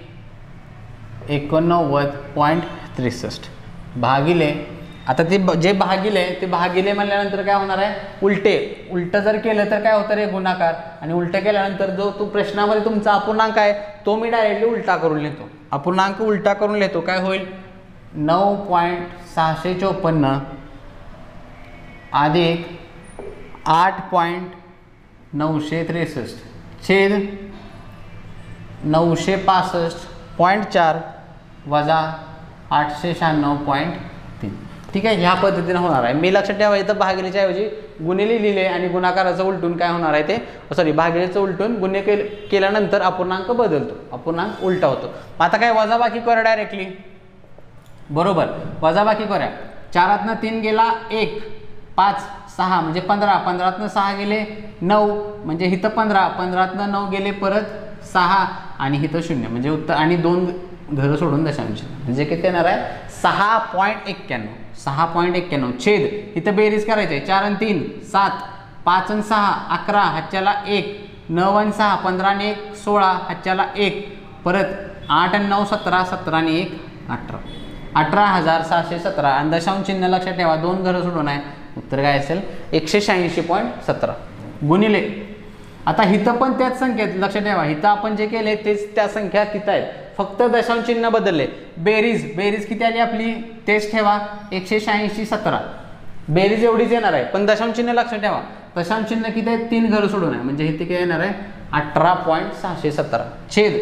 89.63 भागिले. आता ते जे भागिले ते भागिले म्हणल्यानंतर काय होणार आहे, उलटं जर केलं तर काय होतं रे गुणाकार, आणि उलटं केल्यानंतर जो तो प्रश्नामध्ये तुमचा अपूर्णांक आहे तो मी डायरेक्टली उलटा करून लिहितो. अपूर्णांक उलटा करून लिहितो, काय होईल 9.654 अधिक 8.963 छेद 965.4 वजा 896.3. ठीक आहे, ह्या पद्धतीने होणार आहे. मी लक्षात ठेवा इथं भागिलेच्या ऐवजी गुणिले लिहिले आणि गुणाकाराचं उलटून काय होणार आहे ते सॉरी भागिलेचं उलटून गुन्हे केल्यानंतर अपूर्णांक बदलतो, अपूर्णांक उलटा होतो. आता काय वजाबाकी करा डायरेक्टली. बरोबर, वजाबाकी करूया. 4तनं 3 गेला 1, 5 6 म्हणजे 15, 15तनं 6 गेले 9 म्हणजे इथं 15, 15तनं 9 गेले परत 6 आणि इथं 0 म्हणजे उत्तर आणि 2 घरं सोडून दशांश म्हणजे किती येणार आहे 6.91. 6.91 छेद इथं बेरीज करायचे 4 आणि 3 7, 5 आणि 6 11, हातच्याला 1, 9 आणि 6 15 आणि 1 16, हातच्याला 1 परत 8 आणि 9 17, 17 आणि 1 18, 18,617 आणि दशांश चिन्ह लक्षात ठेवा 2 घरं सोडून आहे. उत्तर काय असेल 186.17 गुणिले. आता इथं पण त्याच संख्येत लक्षात ठेवा, इथं आपण जे केले तेच त्या संख्या तिथं आहेत, फक्त दशांश चिन्ह बदलले. बेरीज किती आली आपली तेच ठेवा 186.17 बेरीज एवढीच येणार आहे, पण दशांश चिन्ह लक्षात ठेवा दशांश चिन्ह किती आहे 3 घरं सोडून आहे म्हणजे इथे काय येणार आहे 18.617 छेद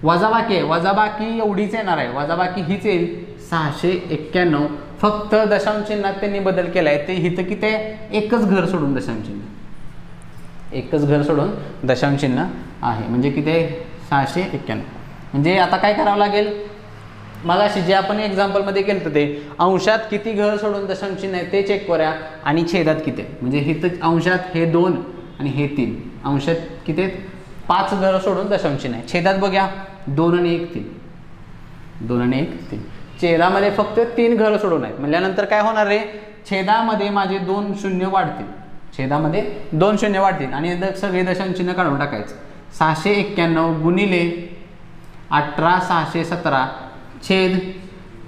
वजाबाकी आहे, वजाबाकी एवढीच येणार आहे, वजाबाकी हीच येईल 691. फक्त दशांश चिन्हात त्यांनी बदल केला आहे, ते इथं किती आहे एकच घर सोडून दशांश चिन्ह, एकच घर सोडून दशांश चिन्ह आहे म्हणजे किती आहे 691. म्हणजे आता काय करावं लागेल मगाशी जे आपण एक्झाम्पलमध्ये केलं ते अंशात किती घर सोडून दशांश चिन्ह आहे ते चेक करूया आणि छेदात किती आहे. म्हणजे इथं अंशात हे 2 आणि हे 3, अंशात किती आहेत 5 घरं सोडून दशांश चिन्ह आहे. छेदात बघूया 2 आणि 1 3, 2 आणि 1 3. छेदामध्ये फक्त 3 घरं सोडून आहेत म्हणल्यानंतर काय होणार रे छेदामध्ये माझे 2 शून्य वाढतील, छेदामध्ये 2 शून्य वाढतील आणि सगळे दशांश चिन्ह काढून टाकायचं. 691 गुणिले 18,617 छेद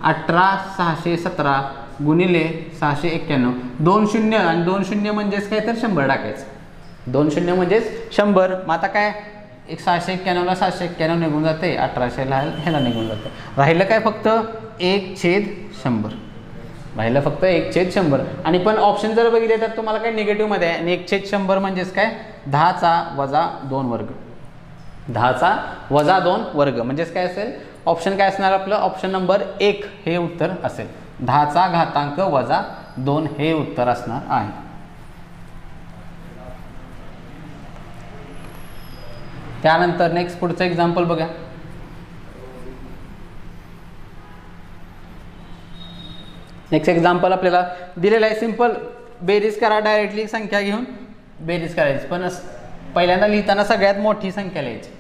18,617 गुणिले 691. 2 शून्य आणि 2 शून्य म्हणजेच काय तर 100 टाकायचं, 2 शून्य म्हणजेच 100. मग आता काय 691ला 691 निघून जाते, 1800ला ह्याला निघून जाते, राहिलं काय फक्त 1/100, राहिलं फक्त 1/100. आणि पण ऑप्शन जर बघितले तर तुम्हाला काय निगेटिव्हमध्ये आहे आणि 1/100 म्हणजेच काय 10चा वजा 2 वर्ग, 10चा वजा 2 वर्ग म्हणजेच काय असेल ऑप्शन काय असणार आपलं ऑप्शन नंबर 1 हे उत्तर असेल, 10चा घातांक वजा 2 हे उत्तर असणार आहे. त्यानंतर नेक्स्ट पुढचं एक्झाम्पल बघा. नेक्स्ट एक्झाम्पल आपल्याला दिलेलं आहे सिंपल बेरीज करा डायरेक्टली संख्या घेऊन बेरीज करायची, पण पहिल्यांदा लिहिताना सगळ्यात मोठी संख्या लिहायची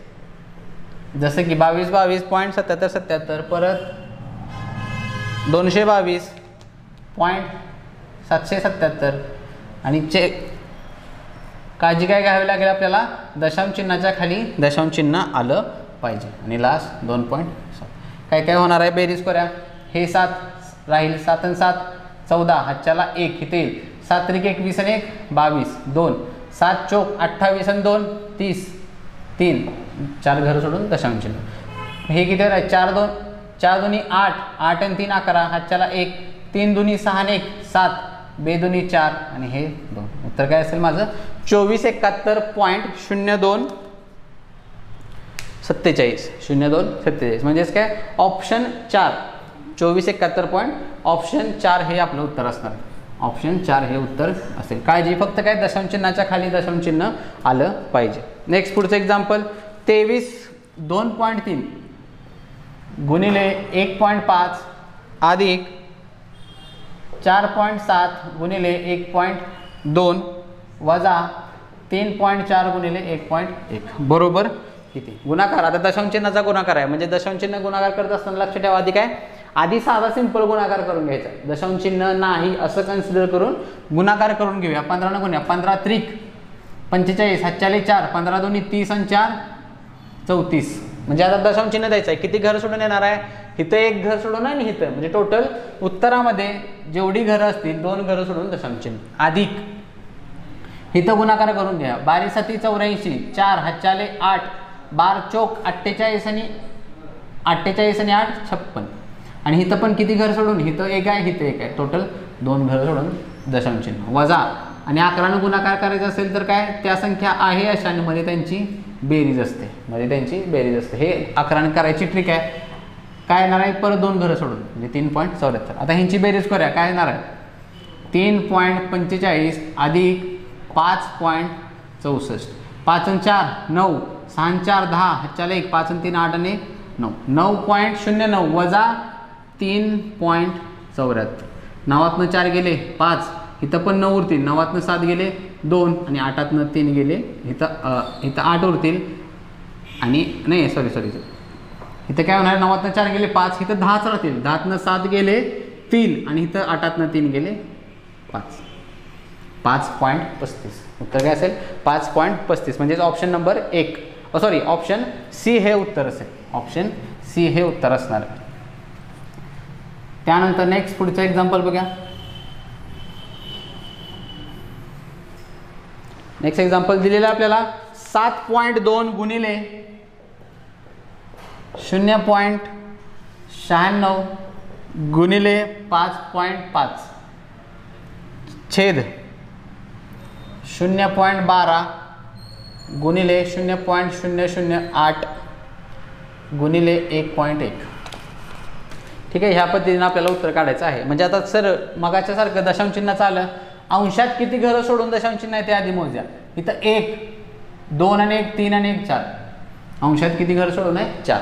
जसं की 22.7777 परत 222.777 आणि काळजी काय घ्यावी लागेल आपल्याला दशांश चिन्हाच्या खाली दशांश चिन्ह आलं पाहिजे आणि लास्ट 2.7. काय काय होणार आहे बेरीज करूया. हे 7 राहील 7 आणि 7 14, हातच्याला 1 इथे येईल 7 त्रिक 21 आणि 1 22 2 7 चौक 28 आणि 2 30 3 4 घरं सोडून दशांश चिन्ह. हे किती आहे 4 2 8 8 आणि 3 11, हातच्याला 1 3 2 6 आणि 1 7 2 2 4 आणि हे 2. उत्तर काय असेल माझं 2471.0247 म्हणजेच काय ऑप्शन 4 2471. ऑप्शन 4 हे आपलं उत्तर असणार आहे, ऑप्शन 4 हे उत्तर असेल. काळजी फक्त काय दशांश चिन्हाच्या खाली दशांश चिन्ह आलं पाहिजे. नेक्स्ट पुढचं एक्झाम्पल 23 2.3 गुणिले 1.5 अधिक 4.7 गुणिले 1.2 वजा 3.4 गुणिले 1.1 बरोबर किती गुणाकार. आता दशांश चिन्हाचा गुणाकार आहे म्हणजे दशांश चिन्ह गुणाकार करत असताना लक्ष ठेवा आधी काय आधी साधा सिंपल गुणाकार करून घ्यायचा, दशांश चिन्ह नाही असं कन्सिडर करून गुणाकार करून घेऊया. 15 न गुण्या 15 त्रिक 45 हातच्याला 4 15 2 30 आणि 4 34. म्हणजे आता दशांश चिन्ह द्यायचं आहे किती घर सोडून येणार आहे इथं 1 घर सोडून आणि इथं म्हणजे टोटल उत्तरामध्ये जेवढी घरं असतील 2 घरं सोडून दशांश चिन्ह अधिक इथं गुणाकार करून घ्या 12 7 84 4 हातच्याले 8 12 चौक 48 आणि 8 56 आणि इथं पण किती घर सोडून इथं 1 आहे इथं 1 आहे टोटल 2 घरं सोडून दशांश चिन्ह वजा आणि 11 गुणाकार करायचा असेल तर काय त्या संख्या आहे अशांमध्ये त्यांची बेरीज असते. मध्ये त्यांची बेरीज असते. हे 11 करायची ट्रिक आहे. काय येणार आहे, परत 2 घरं सोडून म्हणजे 3.74. आता ह्यांची बेरीज करूया. काय येणार आहे, 3.45 अधिक 5.64. 5 आणि 4 9, 6 आणि 4 10, ह्याच्याला 1, 5 आणि 3 8 आणि 9, 9.09 वजा 3.74. 9तनं 4 गेले 5, इथं पण 9 उरतील. 9तनं 7 गेले 2 आणि 8तनं 3 गेले. इथं 8 उरतील आणि नाही सॉरी इथं काय होणार, 9तनं 4 गेले 5, इथं 10च राहतील. 10तनं 7 गेले 3 आणि इथं 8तनं 3 गेले 5. 5.35. उत्तर काय असेल, 5.35. म्हणजेच option number 1 sorry option C हे उत्तर असेल. ऑप्शन सी हे उत्तर असणार. त्यानंतर नेक्स्ट पुढचं एक्झाम्पल बघा. नेक्स्ट एक्झाम्पल दिलेलं आहे आपल्याला 7.2 गुणिले 0.96 गुणिले 5.5 छेद 0.12 गुणिले 0.008 गुणिले 1.1. ठीक आहे, ह्या पद्धतीने आपल्याला उत्तर काढायचं आहे. म्हणजे आता सर मगाच्यासारखं दशांश चिन्हाचं आलं, अंशात किती घरं सोडून दशांश चिन्ह आहे ते आधी मोजा. इथं 1 2 आणि 1 3 आणि 1 4. अंशात किती घरं सोडून आहे, 4.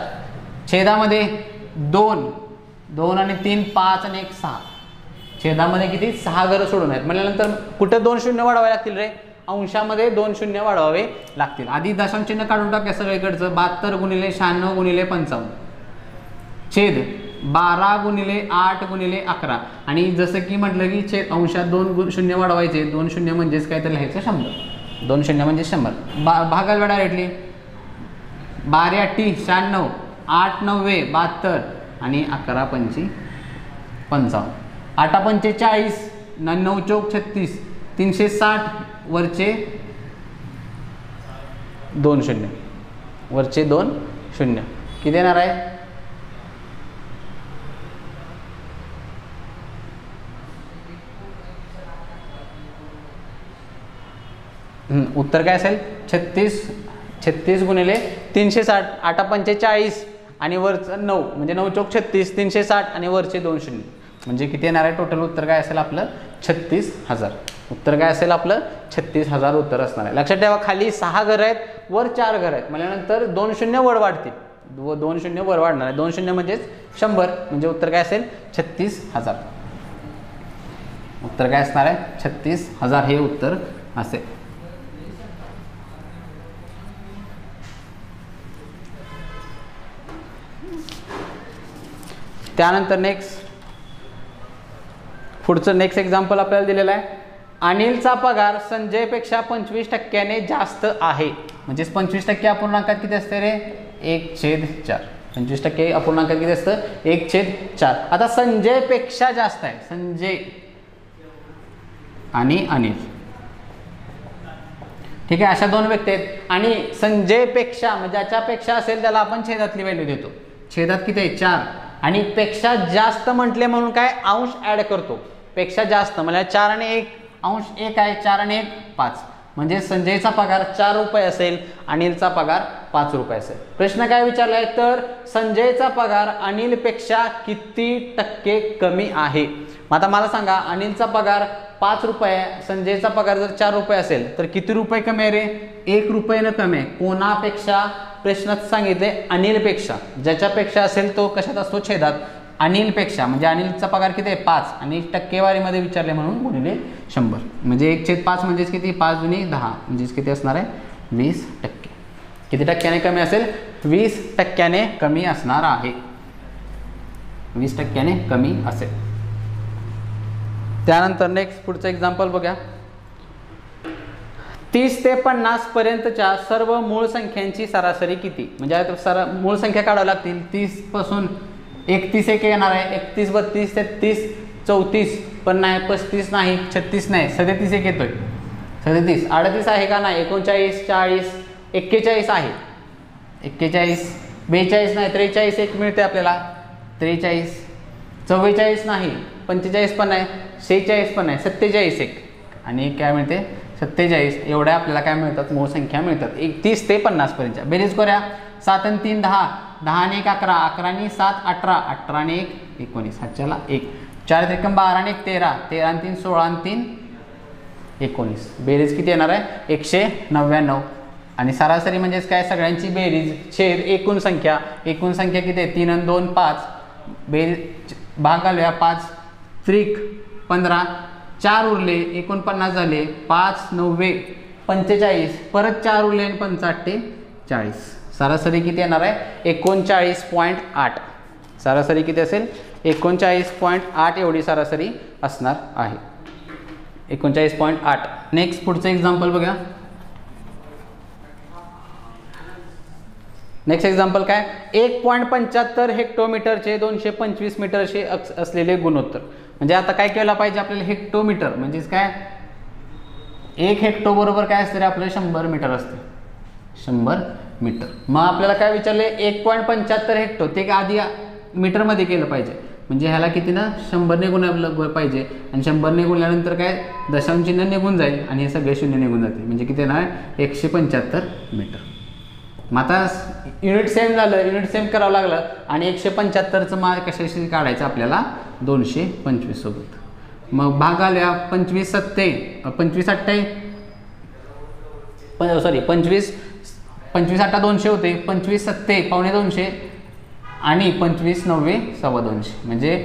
छेदामध्ये 2 2 आणि 3 5 आणि 1 6. छेदामध्ये किती, 6 घरं सोडून आहेत. म्हटल्यानंतर कुठं 2 शून्य वाढवावे लागतील रे, अंशामध्ये 2 शून्य वाढवावे लागतील. आधी दशांश चिन्ह काढून टाका सगळीकडचं. 72 गुणिले 96 गुणिले 55 छेद 12 गुणिले 8 गुणिले 11. आणि जसं की म्हटलं की छेद अंशात 2 शून्य वाढवायचे. 2 शून्य म्हणजेच काय तर लिहायचं 100. 2 शून्य म्हणजे 100. भागायला डायरेक्टली 12 8 96, 8 9 72 आणि 11 5 55. 8 5 40, 9 चौक 36, 360 वरचे 2 शून्य, वरचे 2 शून्य किती येणार आहे, उत्तर काय असेल 36 गुणिले 360. 8 5 40 आणि वरचं 9 म्हणजे 9 चौक 36, 360 आणि वरचे 2 शून्य म्हणजे किती येणार आहे. टोटल उत्तर काय असेल आपलं 36,000. उत्तर काय असेल आपलं 36,000 उत्तर असणार आहे. लक्षात ठेवा, खाली 6 घरं आहेत, वर 4 घरं आहेत. म्हणल्यानंतर 2 शून्य वर वाढतील, 2 शून्य वर वाढणार आहे. 2 शून्य म्हणजेच 100 म्हणजे उत्तर काय असेल 36,000. उत्तर काय असणार आहे 36,000 हे उत्तर असेल. त्यानंतर पुढचं नेक्स्ट एक्झाम्पल आपल्याला दिलेलं आहे. अनिलचा पगार संजयपेक्षा 25% जास्त आहे. म्हणजेच 25% अपूर्णांकात किती असते रे 1/4. 25% अपूर्णांकात किती असतं 1/4. आता संजयपेक्षा जास्त आहे, संजय आणि अनिल. ठीक आहे, अशा 2 व्यक्ती आहेत आणि संजयपेक्षा म्हणजे ज्याच्यापेक्षा असेल त्याला आपण छेदातली व्हॅल्यू देतो. छेदात किती आहे 4 आणि पेक्षा जास्त म्हटले म्हणून काय अंश ऍड करतो. पेक्षा जास्त म्हणजे 4 आणि 1 अंश 1 आहे, 4 आणि 1 5. म्हणजे संजयचा पगार 4 रुपये असेल, अनिलचा पगार 5 रुपये असेल. प्रश्न काय विचारलाय तर संजयचा पगार अनिलपेक्षा किती टक्के कमी आहे. आता मला सांगा, अनिलचा पगार 5 रुपये आहे, संजयचा पगार जर 4 रुपये असेल तर किती रुपये कमी आहे रे 1 रुपयानं कमी आहे. कोणापेक्षा, प्रश्नात सांगितले अनिलपेक्षा. ज्याच्यापेक्षा असेल तो कशात असतो छेदात. अनिलपेक्षा म्हणजे अनिलचा पगार किती आहे 5 आणि टक्केवारीमध्ये विचारले म्हणून गुणिले 100 म्हणजे 1/5 म्हणजेच किती 5 दुनी 10 म्हणजेच किती असणार आहे 20%. किती टक्क्याने कमी असेल 20% कमी असणार आहे. 20% कमी असेल. त्यानंतर नेक्स्ट पुढचं एक्झाम्पल बघा. 30 ते 50 पर्यंतच्या सर्व मूळ संख्यांची सरासरी किती. म्हणजे मूळ संख्या काढाव्या लागतील. 30 पासून 31 एक येणार आहे, 31 32 33 34 पण नाही, 35 नाही, 36 नाही, 37 एक येतोय, 37 38 आहे का नाही, 39 40 41 आहे, 41 42 नाही, 43 एक मिळते आपल्याला, 43 44 नाही, 45 पण नाही, 46 पण नाही, 47 एक आणि काय मिळते 47 एवढ्या आपल्याला काय मिळतात, मूळ संख्या मिळतात. 30 ते 50 पर्यंतच्या. बेरीज करूया. 7 आणि 3 10, 10 आणि 1 11, 11 आणि 7 18, 18 आणि 1 19, हातच्याला 1, 4 त्रिकम 12 आणि 1 13, 13 आणि 3 16 आणि 3 19. बेरीज किती येणार आहे, 199. आणि सरासरी म्हणजेच काय, सगळ्यांची बेरीज छेद एकूण संख्या. एकूण संख्या किती आहे, 3 आणि 2 5. बेरीज भाग घालूया. 5 त्रिक 15, 4 उरले 49 झाले. 5 9 45, परत 4 उरले आणि 5 40. सरासरी किती येणार आहे, 39.8. सरासरी किती असेल, 39.8 एवढी सरासरी असणार आहे. 39.8. नेक्स्ट पुढचं एक्झाम्पल बघा. नेक्स्ट एक्झाम्पल काय, 1.75 हेक्टोमीटरचे 225 मीटरचे असलेले गुणोत्तर. म्हणजे आता काय केलं पाहिजे आपल्याला, हेक्टोमीटर म्हणजेच काय, 1 हेक्टो बरोबर काय असते रे आपलं, 100 मीटर असते. 100 मीटर. मग आपल्याला काय विचारले, 1.75 हेक्टो, ते आधी मीटरमध्ये केलं पाहिजे. म्हणजे ह्याला किती ना, 100ने गुणलं पाहिजे. आणि 100ने गुणल्यानंतर काय, दशांश चिन्ह निघून जाईल आणि हे सगळे शून्य निघून जाते. म्हणजे किती येणार, 175 मीटर. मग आता युनिट सेम झालं, युनिट सेम करावं लागलं. आणि 175चं मार्क कशाशी काढायचं आपल्याला, 225 सोबत. मग भाग आल्या. 25 8 25 8 200 होते. 25 7 पावणे 200 आणि 25 9 सव्वा 200. म्हणजे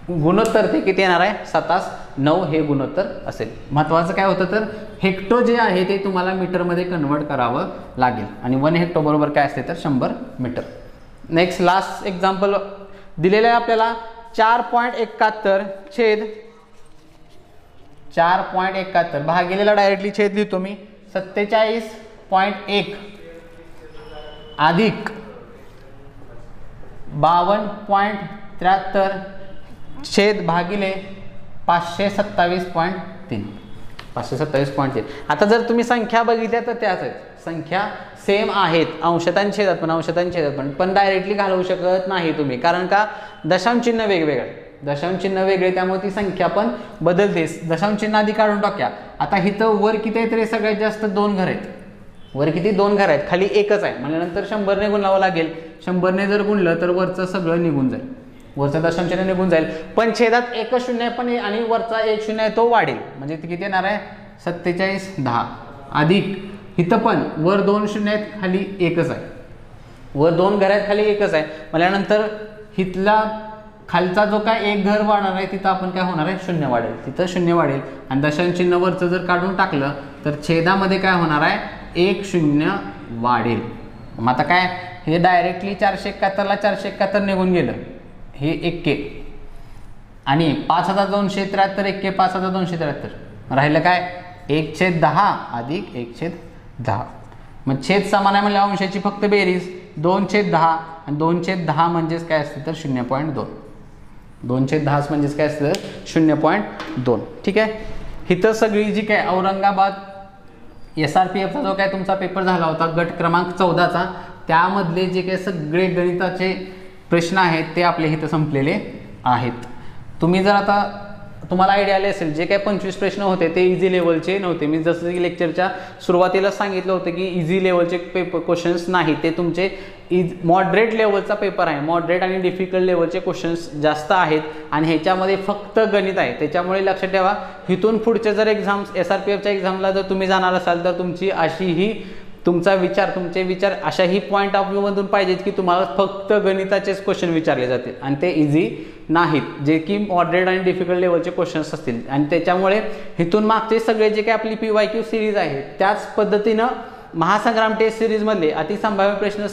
गुणोत्तर ते किती येणार आहे, 7-9 हे गुणोत्तर असेल. महत्त्वाचं काय होतं तर, हेक्टो जे आहे ते तुम्हाला मीटरमध्ये कन्वर्ट करावं लागेल. आणि 1 हेक्टो बरोबर काय असते तर 100 मीटर. नेक्स्ट लास्ट एक्झाम्पल दिलेलं आहे आपल्याला. 4.71 छेद 4.71 भागिलेला डायरेक्टली छेद लिहितो मी. 47.1 अधिक 52.73 छेद भागिले 527.3. 527.3. आता जर तुम्ही संख्या बघितल्या तर त्याच आहेत, संख्या सेम आहेत. अंशात आणि छेदात पण डायरेक्टली घालवू शकत नाही तुम्ही. कारण का, दशांश चिन्ह वेगळे, त्यामुळे ती संख्या पण बदलते. दशांश चिन्ह आधी काढून टाक्या. आता इथं वर किती आहे तरी सगळ्यात जास्त 2 घर आहेत. वर किती, 2 घर आहेत, खाली एकच आहे. म्हणल्यानंतर 100ने गुणावं लागेल. 100ने जर गुणलं तर वरचं सगळं निघून जाईल, वरचं दशांश चिन्ह निघून जाईल. पण छेदात एकच शून्य पण आणि वरचा 1 शून्य आहे तो वाढेल. म्हणजे ते किती येणार आहे, 47-10 अधिक इथं पण वर 2 शून्य आहेत, खाली एकच आहे. वर 2 घर आहेत, खाली एकच आहे. म्हणल्यानंतर इथला खालचा जो काय एक घर वाढणार आहे तिथं आपण काय होणार आहे, शून्य वाढेल. तिथं शून्य वाढेल. आणि दशांश चिन्ह वरचं जर काढून टाकलं तर छेदामध्ये काय होणार आहे, 1 शून्य वाढेल. मग आता काय, हे डायरेक्टली 471ला 471 निघून गेलं, हे 1 आणि 5273 1 5273 राहिलं काय, 1/10 अधिक 1/10. मग छेद समान आहे म्हणजे अंशाची फक्त बेरीज 2/10 आणि 2/10 म्हणजेच काय असते तर 0.2. 2/10 म्हणजेच काय असतं 0.2. ठीक आहे. इथं सगळी जी काय औरंगाबाद SRPFचा जो काय तुमचा पेपर झाला होता गट क्रमांक 14चा, त्यामधले जे काही सगळे गणिताचे प्रश्न आहेत ते आपले इथं संपलेले आहेत. तुम्ही जर आता तुम्हाला आयडिया आली असेल, जे काही 25 प्रश्न होते ते इझी लेवलचे नव्हते. मी जसं की लेक्चरच्या सुरुवातीला सांगितलं होतं की इझी लेवलचे पेपर क्वेश्चन्स नाही, ते तुमचे मॉडरेट लेवलचा पेपर आहे. मॉडरेट आणि डिफिकल्ट लेवलचे क्वेश्चन्स जास्त आहेत आणि ह्याच्यामध्ये फक्त गणित आहे. त्याच्यामुळे लक्षात ठेवा, इथून पुढचे जर एक्झाम्स SRPFच्या एक्झामला जर तुम्ही जाणार असाल तर तुमचे विचार अशाही पॉईंट ऑफ व्ह्यूमधून पाहिजेत की तुम्हाला फक्त गणिताचेच क्वेश्चन विचारले जातील आणि ते इझी नाहीत, जे की मॉडरेट आणि डिफिकल्ट लेवलचे क्वेश्चन्स असतील. आणि त्याच्यामुळे इथून मागचे सगळे जे काही आपली PYQ सिरीज आहे त्याच पद्धतीनं महासंग्राम टेस्ट सिरीजमधले अतिसंभाव्य प्रश्न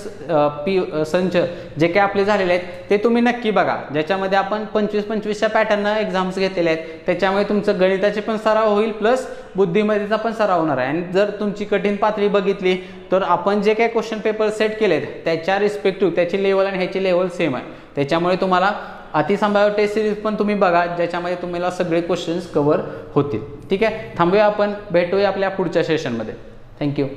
संच जे काही आपले झालेले आहेत ते तुम्ही नक्की बघा, ज्याच्यामध्ये आपण 25-25च्या पॅटर्ननं एक्झाम्स घेतलेले आहेत. त्याच्यामुळे तुमचं गणिताचे पण सराव होईल प्लस बुद्धिमत्तेचा पण सराव होणार आहे. आणि जर तुमची कठीण पातळी बघितली तर आपण जे काही क्वेश्चन पेपर सेट केलेत त्याच्या रिस्पेक्टिव्ह त्याची लेवल आणि ह्याची लेवल सेम आहे. त्याच्यामुळे तुम्हाला अतिसंभाव्य टेस्ट सिरीज पण तुम्ही बघा, ज्याच्यामध्ये तुम्हाला सगळे क्वेश्चन्स कव्हर होतील. ठीक आहे. थांबूया, आपण भेटूया आपल्या पुढच्या सेशनमध्ये. थँक्यू.